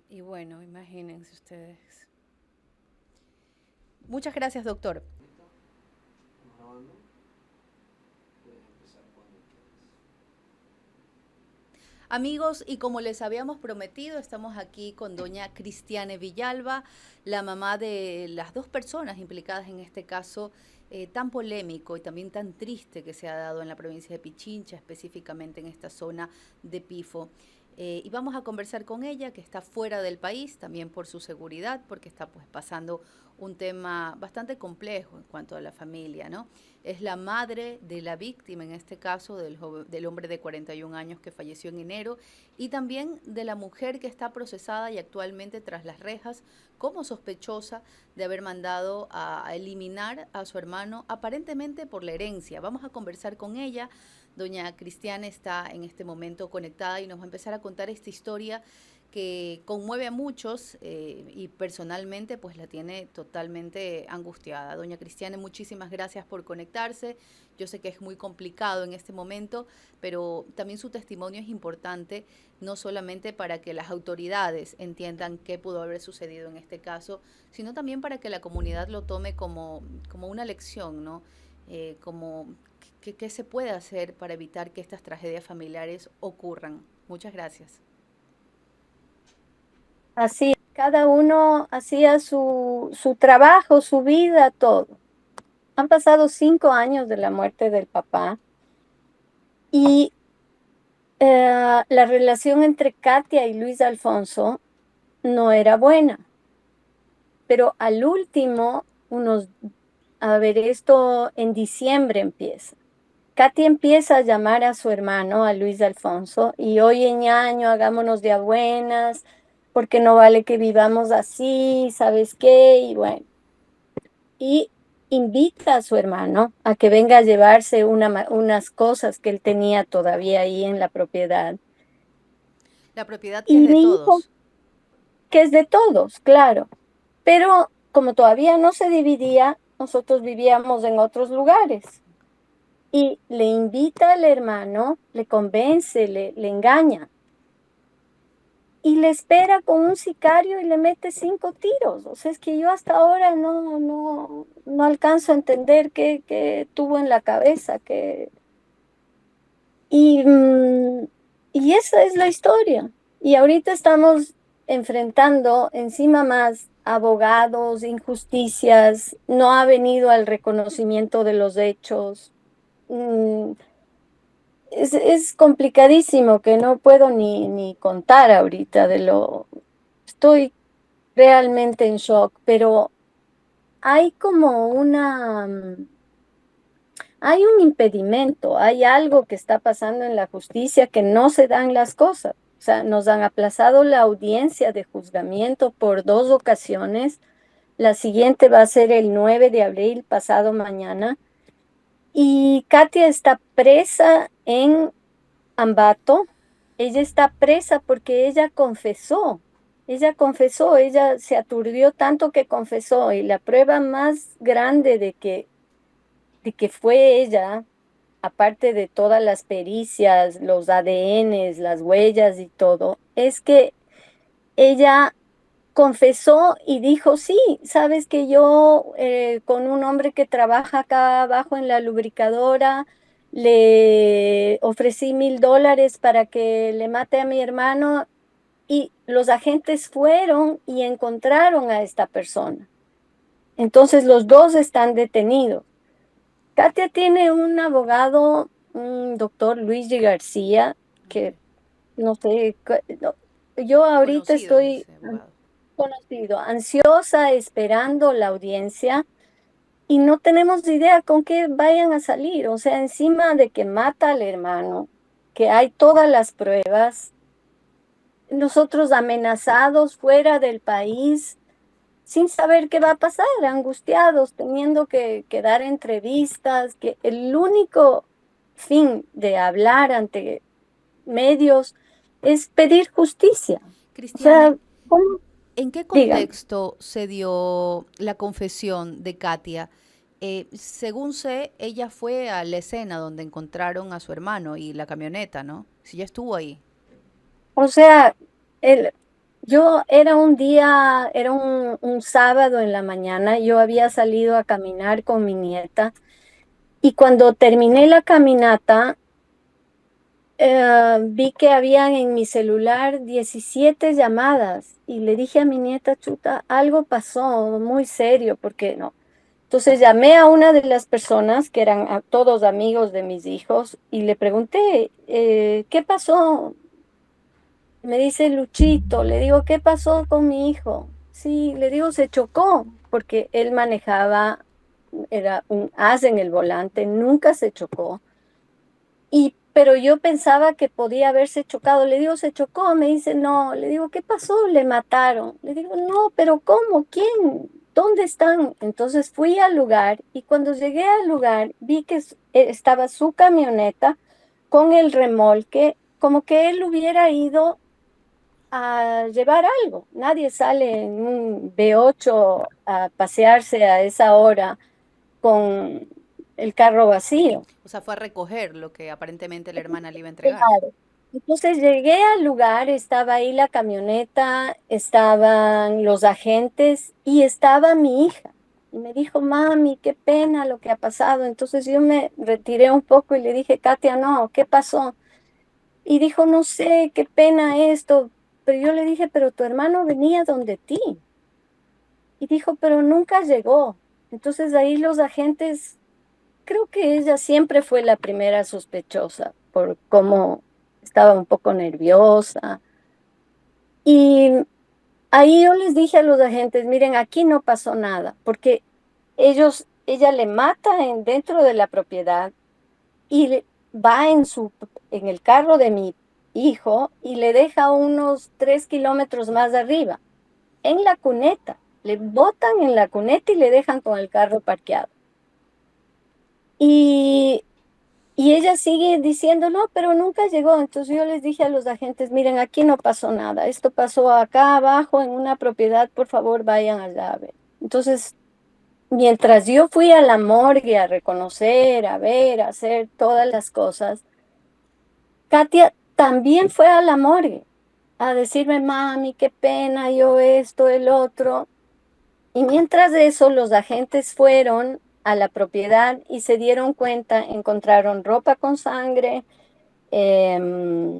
Y bueno, imagínense ustedes. Muchas gracias, doctor. Amigos, y como les habíamos prometido, estamos aquí con doña Cristiane Villalba, la mamá de las dos personas implicadas en este caso tan polémico y también tan triste que se ha dado en la provincia de Pichincha, específicamente en esta zona de Pifo. Y vamos a conversar con ella, que está fuera del país, también por su seguridad, porque está pues pasando un tema bastante complejo en cuanto a la familia, ¿no? Es la madre de la víctima, en este caso del hombre de 41 años que falleció en enero, y también de la mujer que está procesada y actualmente tras las rejas como sospechosa de haber mandado a eliminar a su hermano, aparentemente por la herencia. Vamos a conversar con ella. Doña Cristiana está en este momento conectada y nos va a empezar a contar esta historia que conmueve a muchos y personalmente pues la tiene totalmente angustiada. Doña Cristiane, muchísimas gracias por conectarse. Yo sé que es muy complicado en este momento, pero también su testimonio es importante, no solamente para que las autoridades entiendan qué pudo haber sucedido en este caso, sino también para que la comunidad lo tome como una lección, ¿no? Como qué se puede hacer para evitar que estas tragedias familiares ocurran. Muchas gracias. Así, cada uno hacía su trabajo, su vida, todo. Han pasado 5 años de la muerte del papá y la relación entre Katia y Luis Alfonso no era buena, pero al último, a ver, esto en diciembre empieza. Katia empieza a llamar a su hermano, a Luis Alfonso, y oye, ñaño, hagámonos de a buenas, porque no vale que vivamos así, ¿sabes qué? Y bueno, y invita a su hermano a que venga a llevarse unas cosas que él tenía todavía ahí en la propiedad. La propiedad que es Y de mi hijo, todos. que es de todos, claro, pero como todavía no se dividía, nosotros vivíamos en otros lugares. Y le invita al hermano, le convence, le engaña y le espera con un sicario y le mete 5 tiros. O sea, es que yo hasta ahora no alcanzo a entender qué tuvo en la cabeza. Y, mm, y esa es la historia. Y ahorita estamos enfrentando encima más abogados, injusticias, no ha venido al reconocimiento de los hechos. Mm, es complicadísimo que no puedo ni contar ahorita de lo... Estoy realmente en shock, pero hay como hay un impedimento, hay algo que está pasando en la justicia que no se dan las cosas. O sea, nos han aplazado la audiencia de juzgamiento por 2 ocasiones. La siguiente va a ser el 9 de abril, pasado mañana. Y Katia está presa en Ambato. Ella está presa porque ella confesó. Ella se aturdió tanto que confesó. Y la prueba más grande de que fue ella, aparte de todas las pericias, los ADNs, las huellas y todo, es que ella confesó y dijo, sí, sabes que yo con un hombre que trabaja acá abajo en la lubricadora, le ofrecí $1,000 para que le mate a mi hermano y los agentes fueron y encontraron a esta persona. Entonces los dos están detenidos. Katia tiene un abogado, un doctor Luigi García, que no sé, yo ahorita Conocido estoy ese abogado. conocido, ansiosa, esperando la audiencia y no tenemos idea con qué vayan a salir. O sea, encima de que mata al hermano, que hay todas las pruebas, nosotros amenazados fuera del país, sin saber qué va a pasar, angustiados, teniendo que dar entrevistas, que el único fin de hablar ante medios es pedir justicia. O Cristiane, sea, ¿cómo? ¿en qué Dígame. contexto se dio la confesión de Katia? Según sé, ella fue a la escena donde encontraron a su hermano y la camioneta, ¿no? Si ya estuvo ahí. O sea, el, yo era un día, era un sábado en la mañana, yo había salido a caminar con mi nieta y cuando terminé la caminata, vi que habían en mi celular 17 llamadas y le dije a mi nieta, chuta, algo pasó muy serio, porque no. Entonces llamé a una de las personas que eran todos amigos de mis hijos y le pregunté, ¿qué pasó? Me dice Luchito, le digo, ¿qué pasó con mi hijo? Sí, le digo, se chocó, porque él manejaba, era un as en el volante, nunca se chocó. Pero yo pensaba que podía haberse chocado. Le digo, se chocó. Me dice, no. Le digo, ¿qué pasó? Le mataron. Le digo, no, pero ¿cómo? ¿Quién? ¿Dónde están? Entonces fui al lugar y cuando llegué al lugar vi que estaba su camioneta con el remolque, como que él hubiera ido a llevar algo. Nadie sale en un V8 a pasearse a esa hora con el carro vacío. O sea, fue a recoger lo que aparentemente la hermana le iba a entregar. Claro. Entonces llegué al lugar, estaba ahí la camioneta, estaban los agentes y estaba mi hija. Y me dijo, mami, qué pena lo que ha pasado. Entonces yo me retiré un poco y le dije, Katia, no, ¿qué pasó? Y dijo, no sé, qué pena esto. Pero yo le dije, pero tu hermano venía donde ti. Y dijo, pero nunca llegó. Entonces ahí los agentes, creo que ella siempre fue la primera sospechosa por cómo estaba un poco nerviosa. Y ahí yo les dije a los agentes, miren, aquí no pasó nada, porque ella le mata dentro de la propiedad y va en el carro de mi hijo y le deja unos 3 kilómetros más arriba, en la cuneta. Le botan en la cuneta y le dejan con el carro parqueado. Y Y ella sigue diciendo, no, pero nunca llegó. Entonces yo les dije a los agentes, miren, aquí no pasó nada. Esto pasó acá abajo en una propiedad, por favor, vayan allá a ver. Entonces, mientras yo fui a la morgue a reconocer, a ver, a hacer todas las cosas, Katia también fue a la morgue a decirme, mami, qué pena, yo esto, el otro. Y mientras de eso, los agentes fueron a la propiedad y se dieron cuenta, encontraron ropa con sangre, eh,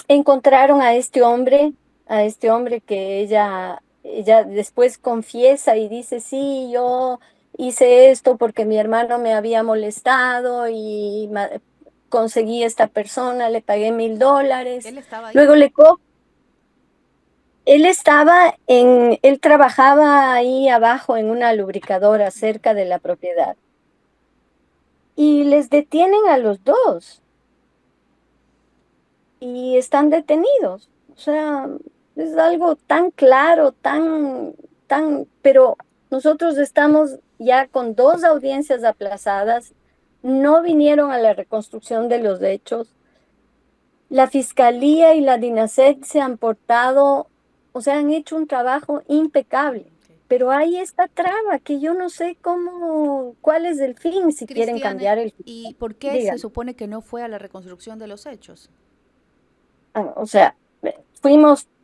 encontraron a este hombre que ella después confiesa y dice, sí, yo hice esto porque mi hermano me había molestado y conseguí esta persona, le pagué $1,000. Él estaba ahí. Luego él trabajaba ahí abajo en una lubricadora cerca de la propiedad y les detienen a los dos y están detenidos. O sea, es algo tan claro, pero nosotros estamos ya con 2 audiencias aplazadas, no vinieron a la reconstrucción de los hechos. La Fiscalía y la DINASEC se han portado, o sea, han hecho un trabajo impecable. Ok. Pero hay esta traba que yo no sé cuál es el fin, si quieren Cristiane, cambiar el fin. ¿y por qué se Digan. supone que no fue a la reconstrucción de los hechos? O sea,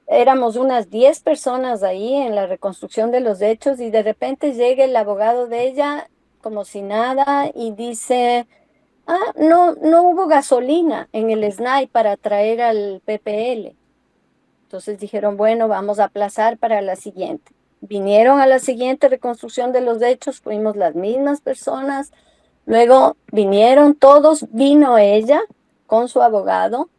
éramos unas 10 personas ahí en la reconstrucción de los hechos y de repente llega el abogado de ella como si nada y dice, no hubo gasolina en el SNAI para traer al PPL. Entonces dijeron, bueno, vamos a aplazar para la siguiente. Vinieron a la siguiente reconstrucción de los hechos, fuimos las mismas personas. Luego vinieron todos, vino ella con su abogado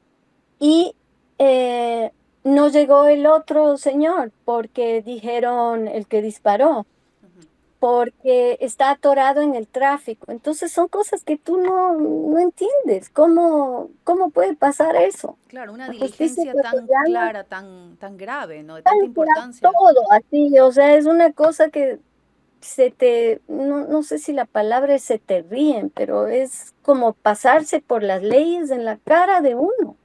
y eh, no llegó el otro señor porque dijeron el que disparó, Ujú. porque está atorado en el tráfico. Entonces son cosas que tú no entiendes. ¿Cómo puede pasar eso? Claro, una La justicia diligencia tan ecuatoriana clara, tan grave, ¿no? De tanta cambia importancia. todo así, o sea, es una cosa que no sé si la palabra es se te ríen, pero es como pasarse por las leyes en la cara de uno.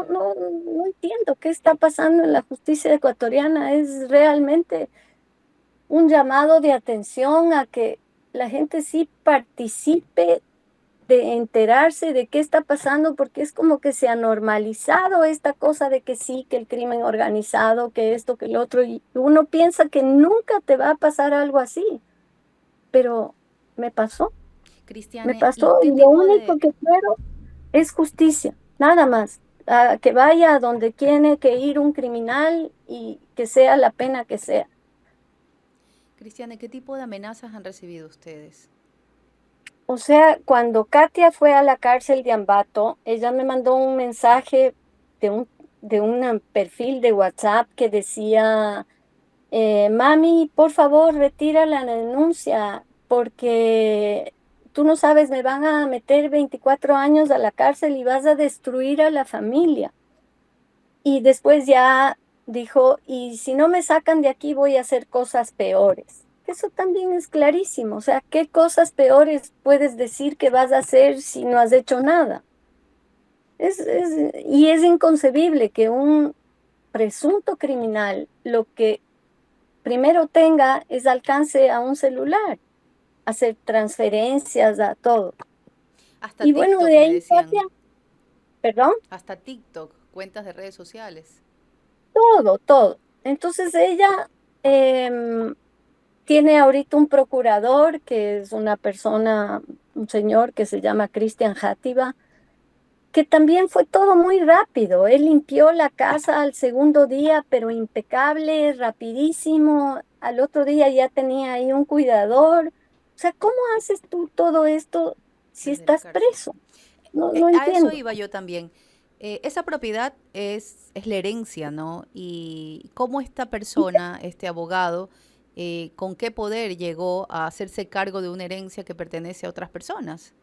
Claro. No entiendo qué está pasando en la justicia ecuatoriana. Es realmente un llamado de atención a que la gente sí participe de enterarse de qué está pasando, porque es como que se ha normalizado esta cosa de que sí, que el crimen organizado, que esto, que el otro, y uno piensa que nunca te va a pasar algo así, pero me pasó, me Cristiane, ¿y pasó, qué y lo tipo único de... que quiero es justicia, nada más. Que vaya a donde tiene que ir un criminal y que sea la pena que sea. Cristiane, qué tipo de amenazas han recibido ustedes? O sea, cuando Katia fue a la cárcel de Ambato, ella me mandó un mensaje de un perfil de WhatsApp que decía, mami, por favor, retira la denuncia porque tú no sabes, me van a meter 24 años a la cárcel y vas a destruir a la familia. Y después ya dijo, y si no me sacan de aquí voy a hacer cosas peores. Eso también es clarísimo. O sea, ¿qué cosas peores puedes decir que vas a hacer si no has hecho nada? Y es inconcebible que un presunto criminal lo que primero tenga es alcance a un celular, hacer transferencias a todo. Hasta Y bueno, TikTok de me ahí, decían, Katia, perdón, hasta TikTok, cuentas de redes sociales. todo. Entonces ella em, tiene ahorita un procurador que es una persona, un señor que se llama Cristian Játiva, que también fue todo muy rápido. Él limpió la casa al segundo día, pero impecable, rapidísimo. Al otro día ya tenía ahí un cuidador. O sea, ¿cómo haces tú todo esto si Desde la estás cárcel. preso? No A eso entiendo. iba yo también. Esa propiedad es la herencia, ¿no? Y cómo esta persona, este abogado, con qué poder llegó a hacerse cargo de una herencia que pertenece a otras personas.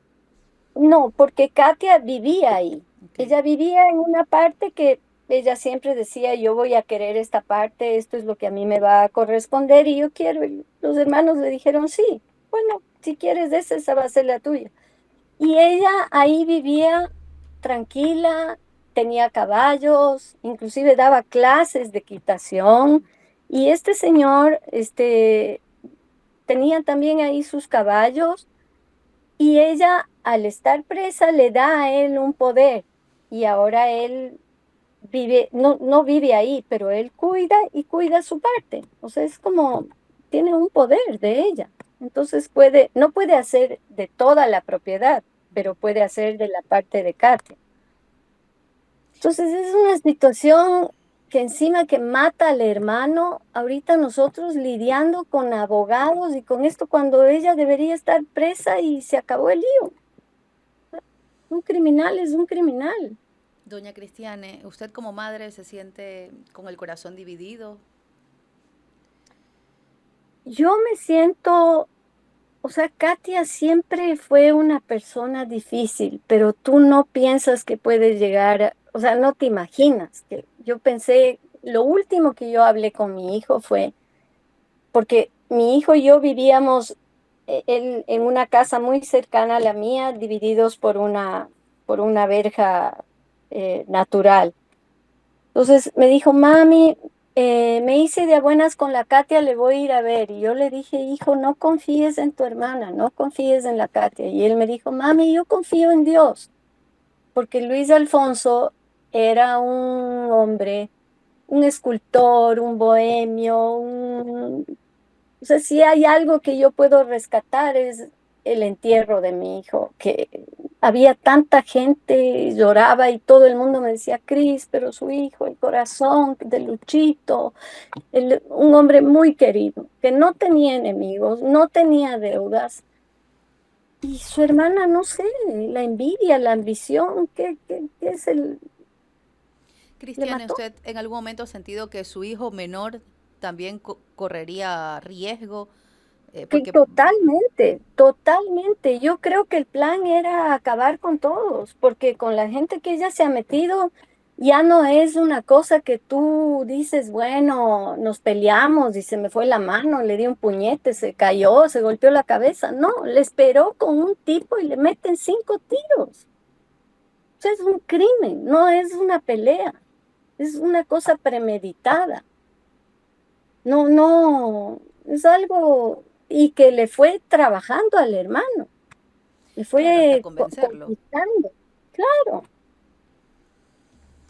No, porque Katia vivía ahí. Ok. Ella vivía en una parte que ella siempre decía, yo voy a querer esta parte, esto es lo que a mí me va a corresponder y yo quiero. Y los hermanos le dijeron, sí, bueno, si quieres esa va a ser la tuya. Y ella ahí vivía tranquila, tenía caballos, inclusive daba clases de equitación. Y este señor, tenía también ahí sus caballos y ella, al estar presa, le da a él un poder y ahora él vive, no vive ahí, pero él cuida y cuida su parte. O sea, es como, tiene un poder de ella. Entonces no puede hacer de toda la propiedad, pero puede hacer de la parte de Katia. Entonces es una situación que encima que mata al hermano, ahorita nosotros lidiando con abogados y con esto cuando ella debería estar presa y se acabó el lío. Un criminal es un criminal. Doña Cristiane, ¿usted como madre se siente con el corazón dividido? Yo me siento, o sea, Katia siempre fue una persona difícil, pero tú no piensas que puedes llegar, o sea, no te imaginas. Que yo pensé, lo último que yo hablé con mi hijo fue, porque mi hijo y yo vivíamos él, en una casa muy cercana a la mía, divididos por una verja natural. Entonces me dijo, mami, me hice de a buenas con la Katia, le voy a ir a ver. Y yo le dije, hijo, no confíes en tu hermana, no confíes en la Katia. Y él me dijo, mami, yo confío en Dios, porque Luis Alfonso era un hombre, un escultor, un bohemio, o sea, si hay algo que yo puedo rescatar es el entierro de mi hijo, que había tanta gente, lloraba y todo el mundo me decía, Cris, pero su hijo, el corazón de Luchito, un hombre muy querido, que no tenía enemigos, no tenía deudas. Y su hermana, no sé, la envidia, la ambición, ¿qué es le Cristiane, mató? ¿usted en algún momento ha sentido que su hijo menor también correría riesgo? Que Porque totalmente, totalmente. Yo creo que el plan era acabar con todos, porque con la gente que ella se ha metido, ya no es una cosa que tú dices, bueno, nos peleamos y se me fue la mano, le di un puñete, se cayó, se golpeó la cabeza. No, le esperó con un tipo y le meten 5 tiros. Eso es un crimen, no es una pelea, es una cosa premeditada. No, no, es algo y que le fue trabajando al hermano, le claro, hasta fue convencerlo. conquistando. Claro,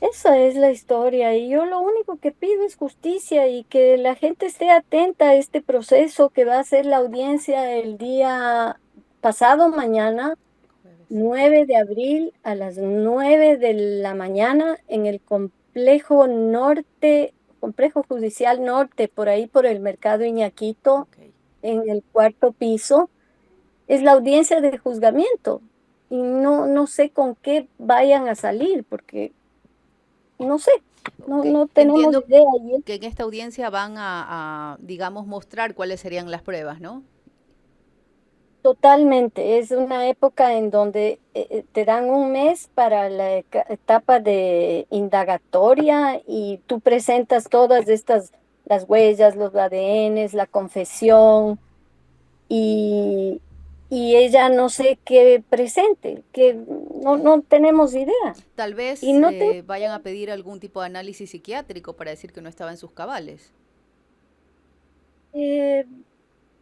esa es la historia y yo lo único que pido es justicia y que la gente esté atenta a este proceso que va a ser la audiencia el día pasado mañana, Jueves. 9 de abril a las 9 de la mañana en el complejo norte, complejo judicial norte, por ahí por el mercado Iñaquito, Ok. en el cuarto piso. Es la audiencia de juzgamiento y no sé con qué vayan a salir, porque no sé, Ok. no tenemos Entiendo idea. Y que en esta audiencia van digamos, mostrar cuáles serían las pruebas, ¿no? totalmente, es una época en donde te dan un mes para la etapa de indagatoria y tú presentas todas estas, las huellas, los ADNs, la confesión y, y ella no sé qué presente, que no tenemos idea. Tal Y vez no te, vayan a pedir algún tipo de análisis psiquiátrico para decir que no estaba en sus cabales. eh,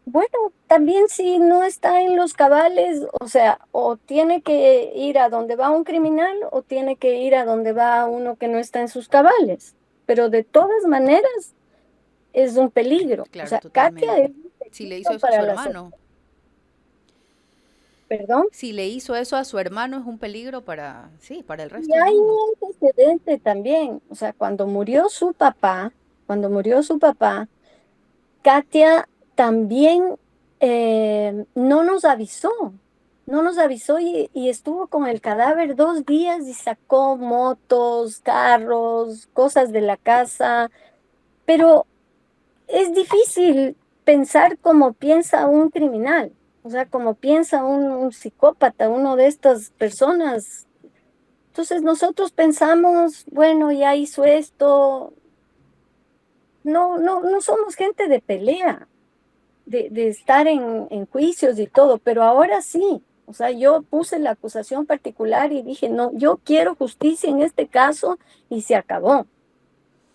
bueno, también si no está en los cabales, o sea, o tiene que ir a donde va un criminal o tiene que ir a donde va uno que no está en sus cabales. Pero de todas maneras es un peligro. O Claro, sea, Katia es totalmente. un Si le hizo peligro eso a su para la sociedad. hermano, Perdón. si le hizo eso a su hermano es un peligro para, sí, para el Y resto del hay mundo. un antecedente también. O sea, cuando murió su papá, Katia también no nos avisó y estuvo con el cadáver 2 días y sacó motos, carros, cosas de la casa, pero es difícil pensar como piensa un criminal, o sea, como piensa un psicópata, uno de estas personas. Entonces nosotros pensamos, bueno, ya hizo esto, no somos gente de pelea. De estar en juicios y todo, pero ahora sí, o sea, yo puse la acusación particular y dije, no, yo quiero justicia en este caso y se acabó,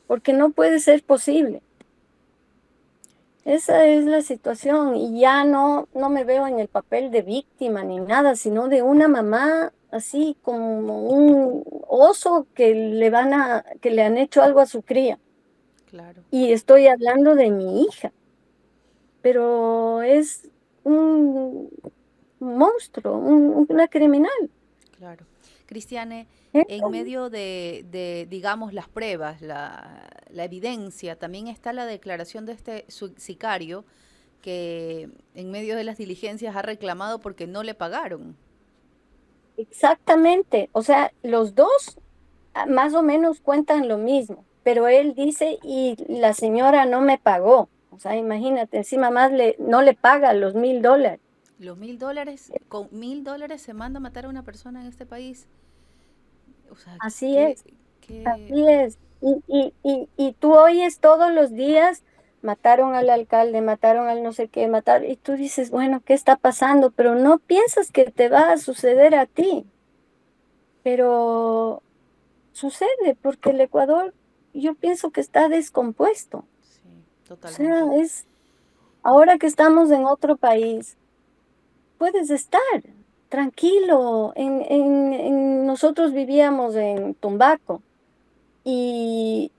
porque no puede ser posible. Esa es la situación y ya no me veo en el papel de víctima ni nada, sino de una mamá así como un oso que le han hecho algo a su cría. Claro, Y estoy hablando de mi hija, pero es un monstruo, una criminal. claro. Cristiane, en Eso, medio digamos, las pruebas, la evidencia, también está la declaración de este sicario que en medio de las diligencias ha reclamado porque no le pagaron. exactamente. O sea, los dos más o menos cuentan lo mismo, pero él dice, y la señora no me pagó. O sea, imagínate, encima más no le paga los $1,000. Los $1.000, con $1.000 se manda a matar a una persona en este país. O sea, Así qué, es, qué, así es. Y tú oyes todos los días, mataron al alcalde, mataron al no sé qué, y tú dices, bueno, ¿qué está pasando? Pero no piensas que te va a suceder a ti, pero sucede porque el Ecuador, yo pienso que está descompuesto. sí, O sea, totalmente. ahora que estamos en otro país, puedes estar tranquilo. Nosotros vivíamos en Tumbaco y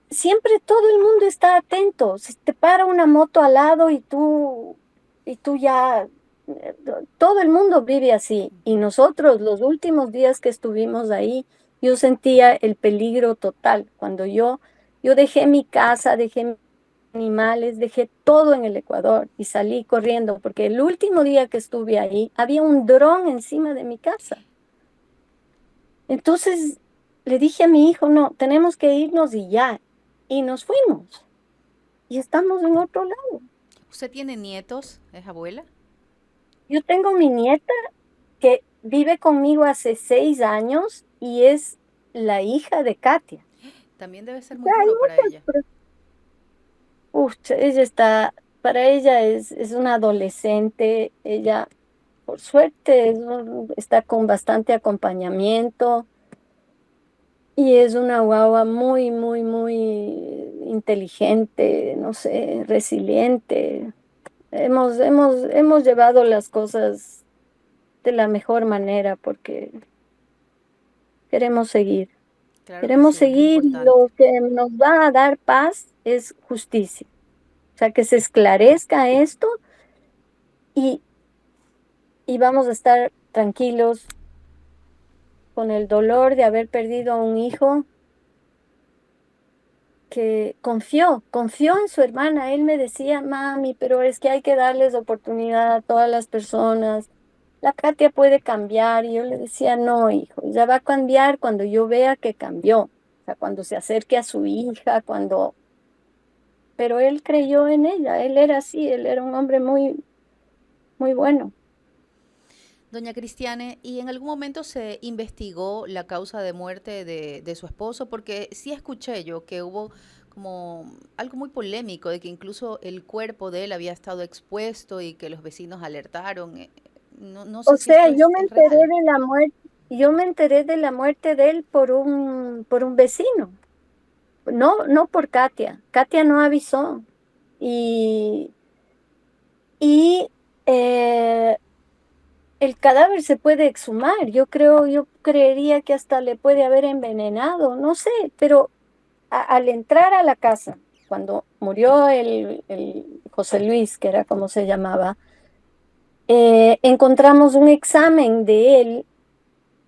siempre todo el mundo está atento. Si te para una moto al lado y tú ya todo el mundo vive así. Y nosotros, los últimos días que estuvimos ahí, yo sentía el peligro total. Cuando yo dejé mi casa, dejé mis animales, dejé todo en el Ecuador y salí corriendo, porque el último día que estuve ahí, había un dron encima de mi casa. Entonces le dije a mi hijo, no, tenemos que irnos y ya. Y nos fuimos. Y estamos en otro lado. ¿Usted tiene nietos? ¿Es abuela? Yo tengo mi nieta que vive conmigo hace 6 años y es la hija de Katia. También debe ser muy Ya hay duro para ella. uf, ella está, para ella es una adolescente, ella por suerte está con bastante acompañamiento y es una guagua muy, muy, muy inteligente, no sé, resiliente. Hemos llevado las cosas de la mejor manera porque queremos seguir. Claro que Queremos sí, es lo seguir, importante. lo que nos va a dar paz es justicia. O sea, que se esclarezca esto y, y vamos a estar tranquilos con el dolor de haber perdido a un hijo que confió en su hermana. Él me decía, mami, pero es que hay que darles oportunidad a todas las personas. La Katia puede cambiar. Y yo le decía, no, hijo, ya va a cambiar cuando yo vea que cambió. O sea, cuando se acerque a su hija, cuando... Pero él creyó en ella, él era así, él era un hombre muy, muy bueno. Doña Cristiane, ¿y en algún momento se investigó la causa de muerte de su esposo? Porque sí escuché yo que hubo como algo muy polémico de que incluso el cuerpo de él había estado expuesto y que los vecinos alertaron. No, no sé O si esto sea, yo me es enteré real. de la muerte, yo me enteré de la muerte de él por un vecino, no por Katia. Katia no avisó. Y, y el cadáver se puede exhumar. Yo creería que hasta le puede haber envenenado, no sé, pero al entrar a la casa, cuando murió el José Luis, que era como se llamaba, encontramos un examen de él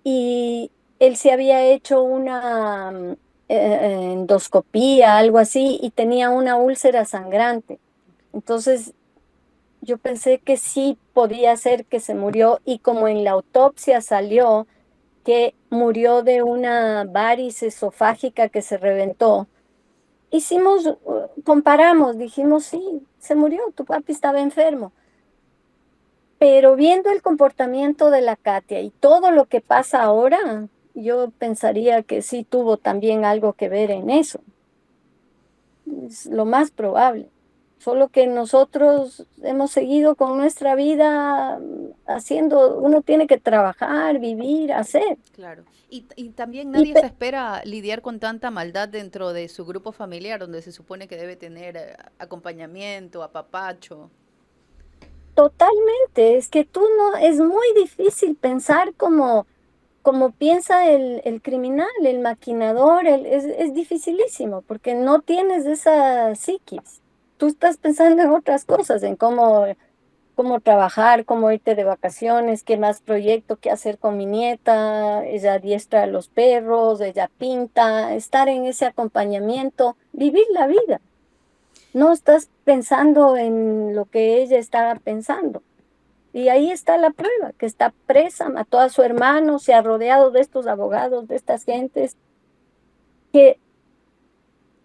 y él se había hecho una endoscopía, algo así, y tenía una úlcera sangrante. Entonces yo pensé que sí podía ser que se murió y como en la autopsia salió que murió de una varice esofágica que se reventó, comparamos, dijimos, sí, se murió, tu papi estaba enfermo. Pero viendo el comportamiento de la Katia y todo lo que pasa ahora, yo pensaría que sí tuvo también algo que ver en eso. Es lo más probable. Solo que nosotros hemos seguido con nuestra vida haciendo, uno tiene que trabajar, vivir, hacer. Claro. Y también Y nadie se pe- espera lidiar con tanta maldad dentro de su grupo familiar, donde se supone que debe tener acompañamiento, apapacho. Totalmente, es que tú no, es muy difícil pensar como piensa el criminal, el maquinador, es dificilísimo porque no tienes esa psiquis. Tú estás pensando en otras cosas, en cómo trabajar, cómo irte de vacaciones, qué más proyecto, qué hacer con mi nieta, ella adiestra a los perros, ella pinta, estar en ese acompañamiento, vivir la vida. No estás pensando en lo que ella estaba pensando. Y ahí está la prueba, que está presa, mató a su hermano, se ha rodeado de estos abogados, de estas gentes que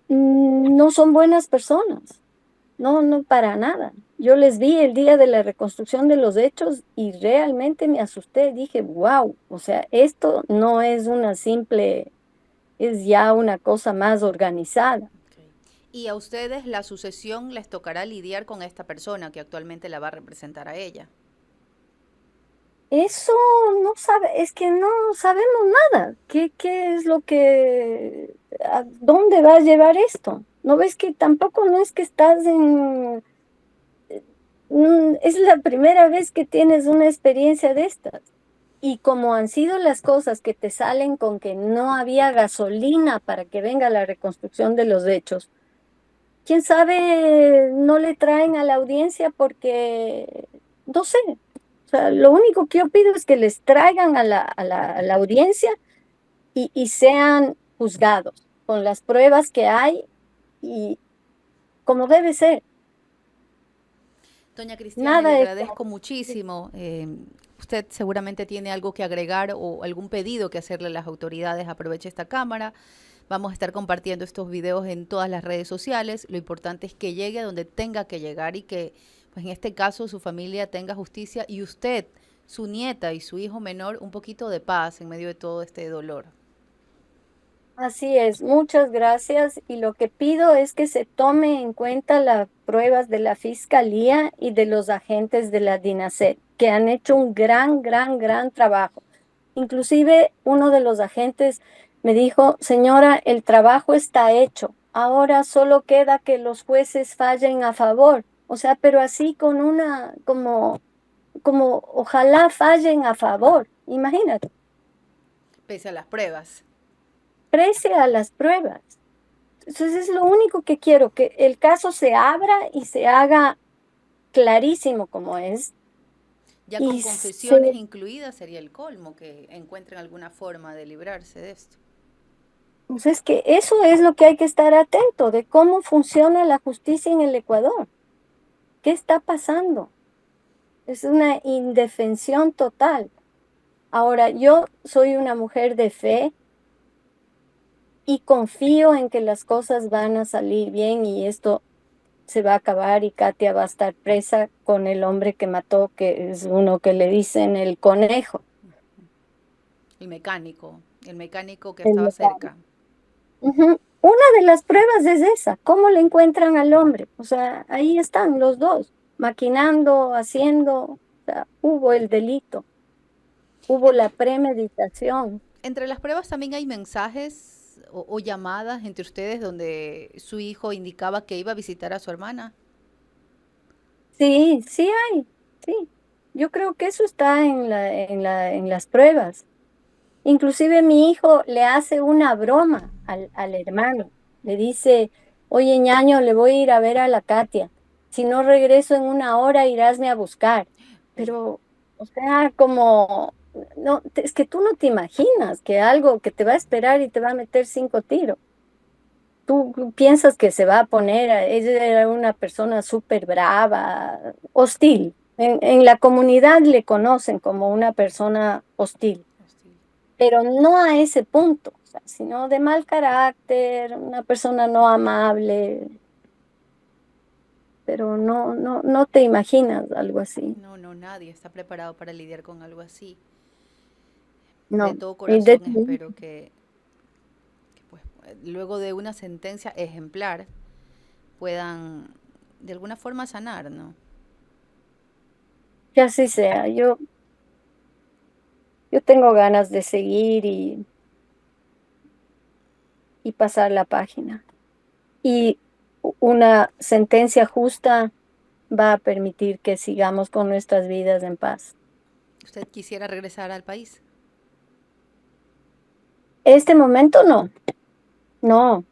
no son buenas personas, no, no para nada. Yo les vi el día de la reconstrucción de los hechos y realmente me asusté, dije, wow, o sea, esto no es una simple, es ya una cosa más organizada. Ok. Y a ustedes la sucesión les tocará lidiar con esta persona que actualmente la va a representar a ella. Eso no sabe, es que no sabemos nada. ¿Qué es lo a dónde va a llevar esto? ¿No ves que tampoco no es que estás es la primera vez que tienes una experiencia de estas? Y como han sido las cosas que te salen con que no había gasolina para que venga la reconstrucción de los hechos, quién sabe, no le traen a la audiencia porque, no sé, O sea, lo único que yo pido es que les traigan a la audiencia y sean juzgados con las pruebas que hay y como debe ser. Doña Cristiane, le Nada es... agradezco muchísimo. Usted seguramente tiene algo que agregar o algún pedido que hacerle a las autoridades. Aproveche esta cámara. Vamos a estar compartiendo estos videos en todas las redes sociales. Lo importante es que llegue a donde tenga que llegar y que, pues en este caso, su familia tenga justicia y usted, su nieta y su hijo menor, un poquito de paz en medio de todo este dolor. Así es, muchas gracias. Y lo que pido es que se tome en cuenta las pruebas de la Fiscalía y de los agentes de la DINASET, que han hecho un gran trabajo. Inclusive uno de los agentes me dijo, señora, el trabajo está hecho. Ahora solo queda que los jueces fallen a favor. O sea, pero así con una, como ojalá fallen a favor. Imagínate, Pese a las pruebas. precie a las pruebas. Entonces es lo único que quiero, que el caso se abra y se haga clarísimo como es. Ya con Y confesiones incluidas sería el colmo, que encuentren alguna forma de librarse de esto. pues es que eso es lo que hay que estar atento, de cómo funciona la justicia en el Ecuador. ¿Qué está pasando? Es una indefensión total. Ahora, yo soy una mujer de fe y confío en que las cosas van a salir bien y esto se va a acabar y Katia va a estar presa con el hombre que mató, que es uno que le dicen el conejo. El mecánico que El estaba mecánico. cerca. Ujú. Una de las pruebas es esa, cómo le encuentran al hombre. O sea, ahí están los dos, maquinando, haciendo, o sea, hubo el delito, hubo la Entre, premeditación. entre las pruebas también hay mensajes o llamadas entre ustedes donde su hijo indicaba que iba a visitar a su hermana. Sí, sí hay, sí. Yo creo que eso está en las pruebas. Inclusive mi hijo le hace una broma al hermano. Le dice, oye, ñaño, le voy a ir a ver a la Katia. Si no regreso en una hora, irásme a buscar. Uy, Pero, o sea, como, no, es que tú no te imaginas que algo que te va a esperar y te va a meter 5 tiros. Tú piensas que se va a poner, ella era una persona súper brava, hostil. En la comunidad le conocen como una persona hostil, hostil. pero no a ese punto, o sea, sino de mal carácter, una persona no amable, pero no te imaginas algo así. No, no, nadie está preparado para lidiar con algo así. De No. todo Y corazón espero que, pues, luego de una sentencia ejemplar puedan de alguna forma sanar, ¿no? que así sea. Yo tengo ganas de seguir y pasar la página. Y una sentencia justa va a permitir que sigamos con nuestras vidas en paz. ¿Usted quisiera regresar al país? Este momento no, no,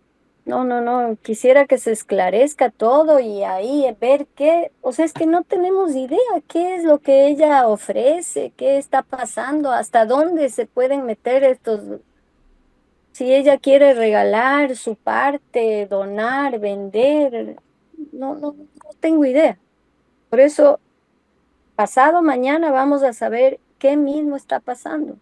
no. Quisiera que se esclarezca todo y ahí ver qué, o sea, es que no tenemos idea qué es lo que ella ofrece, qué está pasando, hasta dónde se pueden meter estos, si ella quiere regalar su parte, donar, vender, no tengo idea. Por eso, pasado mañana vamos a saber qué mismo está pasando.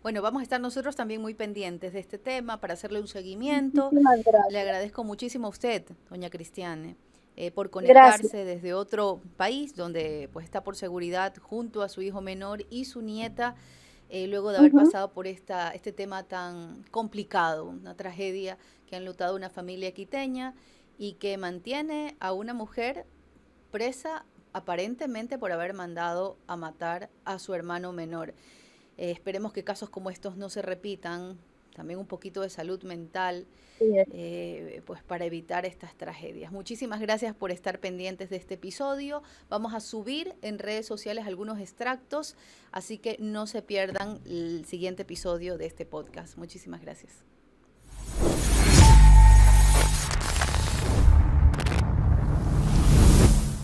Bueno, vamos a estar nosotros también muy pendientes de este tema para hacerle un seguimiento. Muchísimas Le gracias. agradezco muchísimo a usted, doña Cristiane, por Gracias. conectarse desde otro país donde pues está por seguridad junto a su hijo menor y su nieta, luego de haber Ujú. pasado por este tema tan complicado, una tragedia que ha enlutado a una familia quiteña y que mantiene a una mujer presa aparentemente por haber mandado a matar a su hermano menor. Esperemos que casos como estos no se repitan. También un poquito de salud mental, Sí, pues para evitar estas tragedias. Muchísimas gracias por estar pendientes de este episodio. Vamos a subir en redes sociales algunos extractos, así que no se pierdan el siguiente episodio de este podcast. Muchísimas gracias.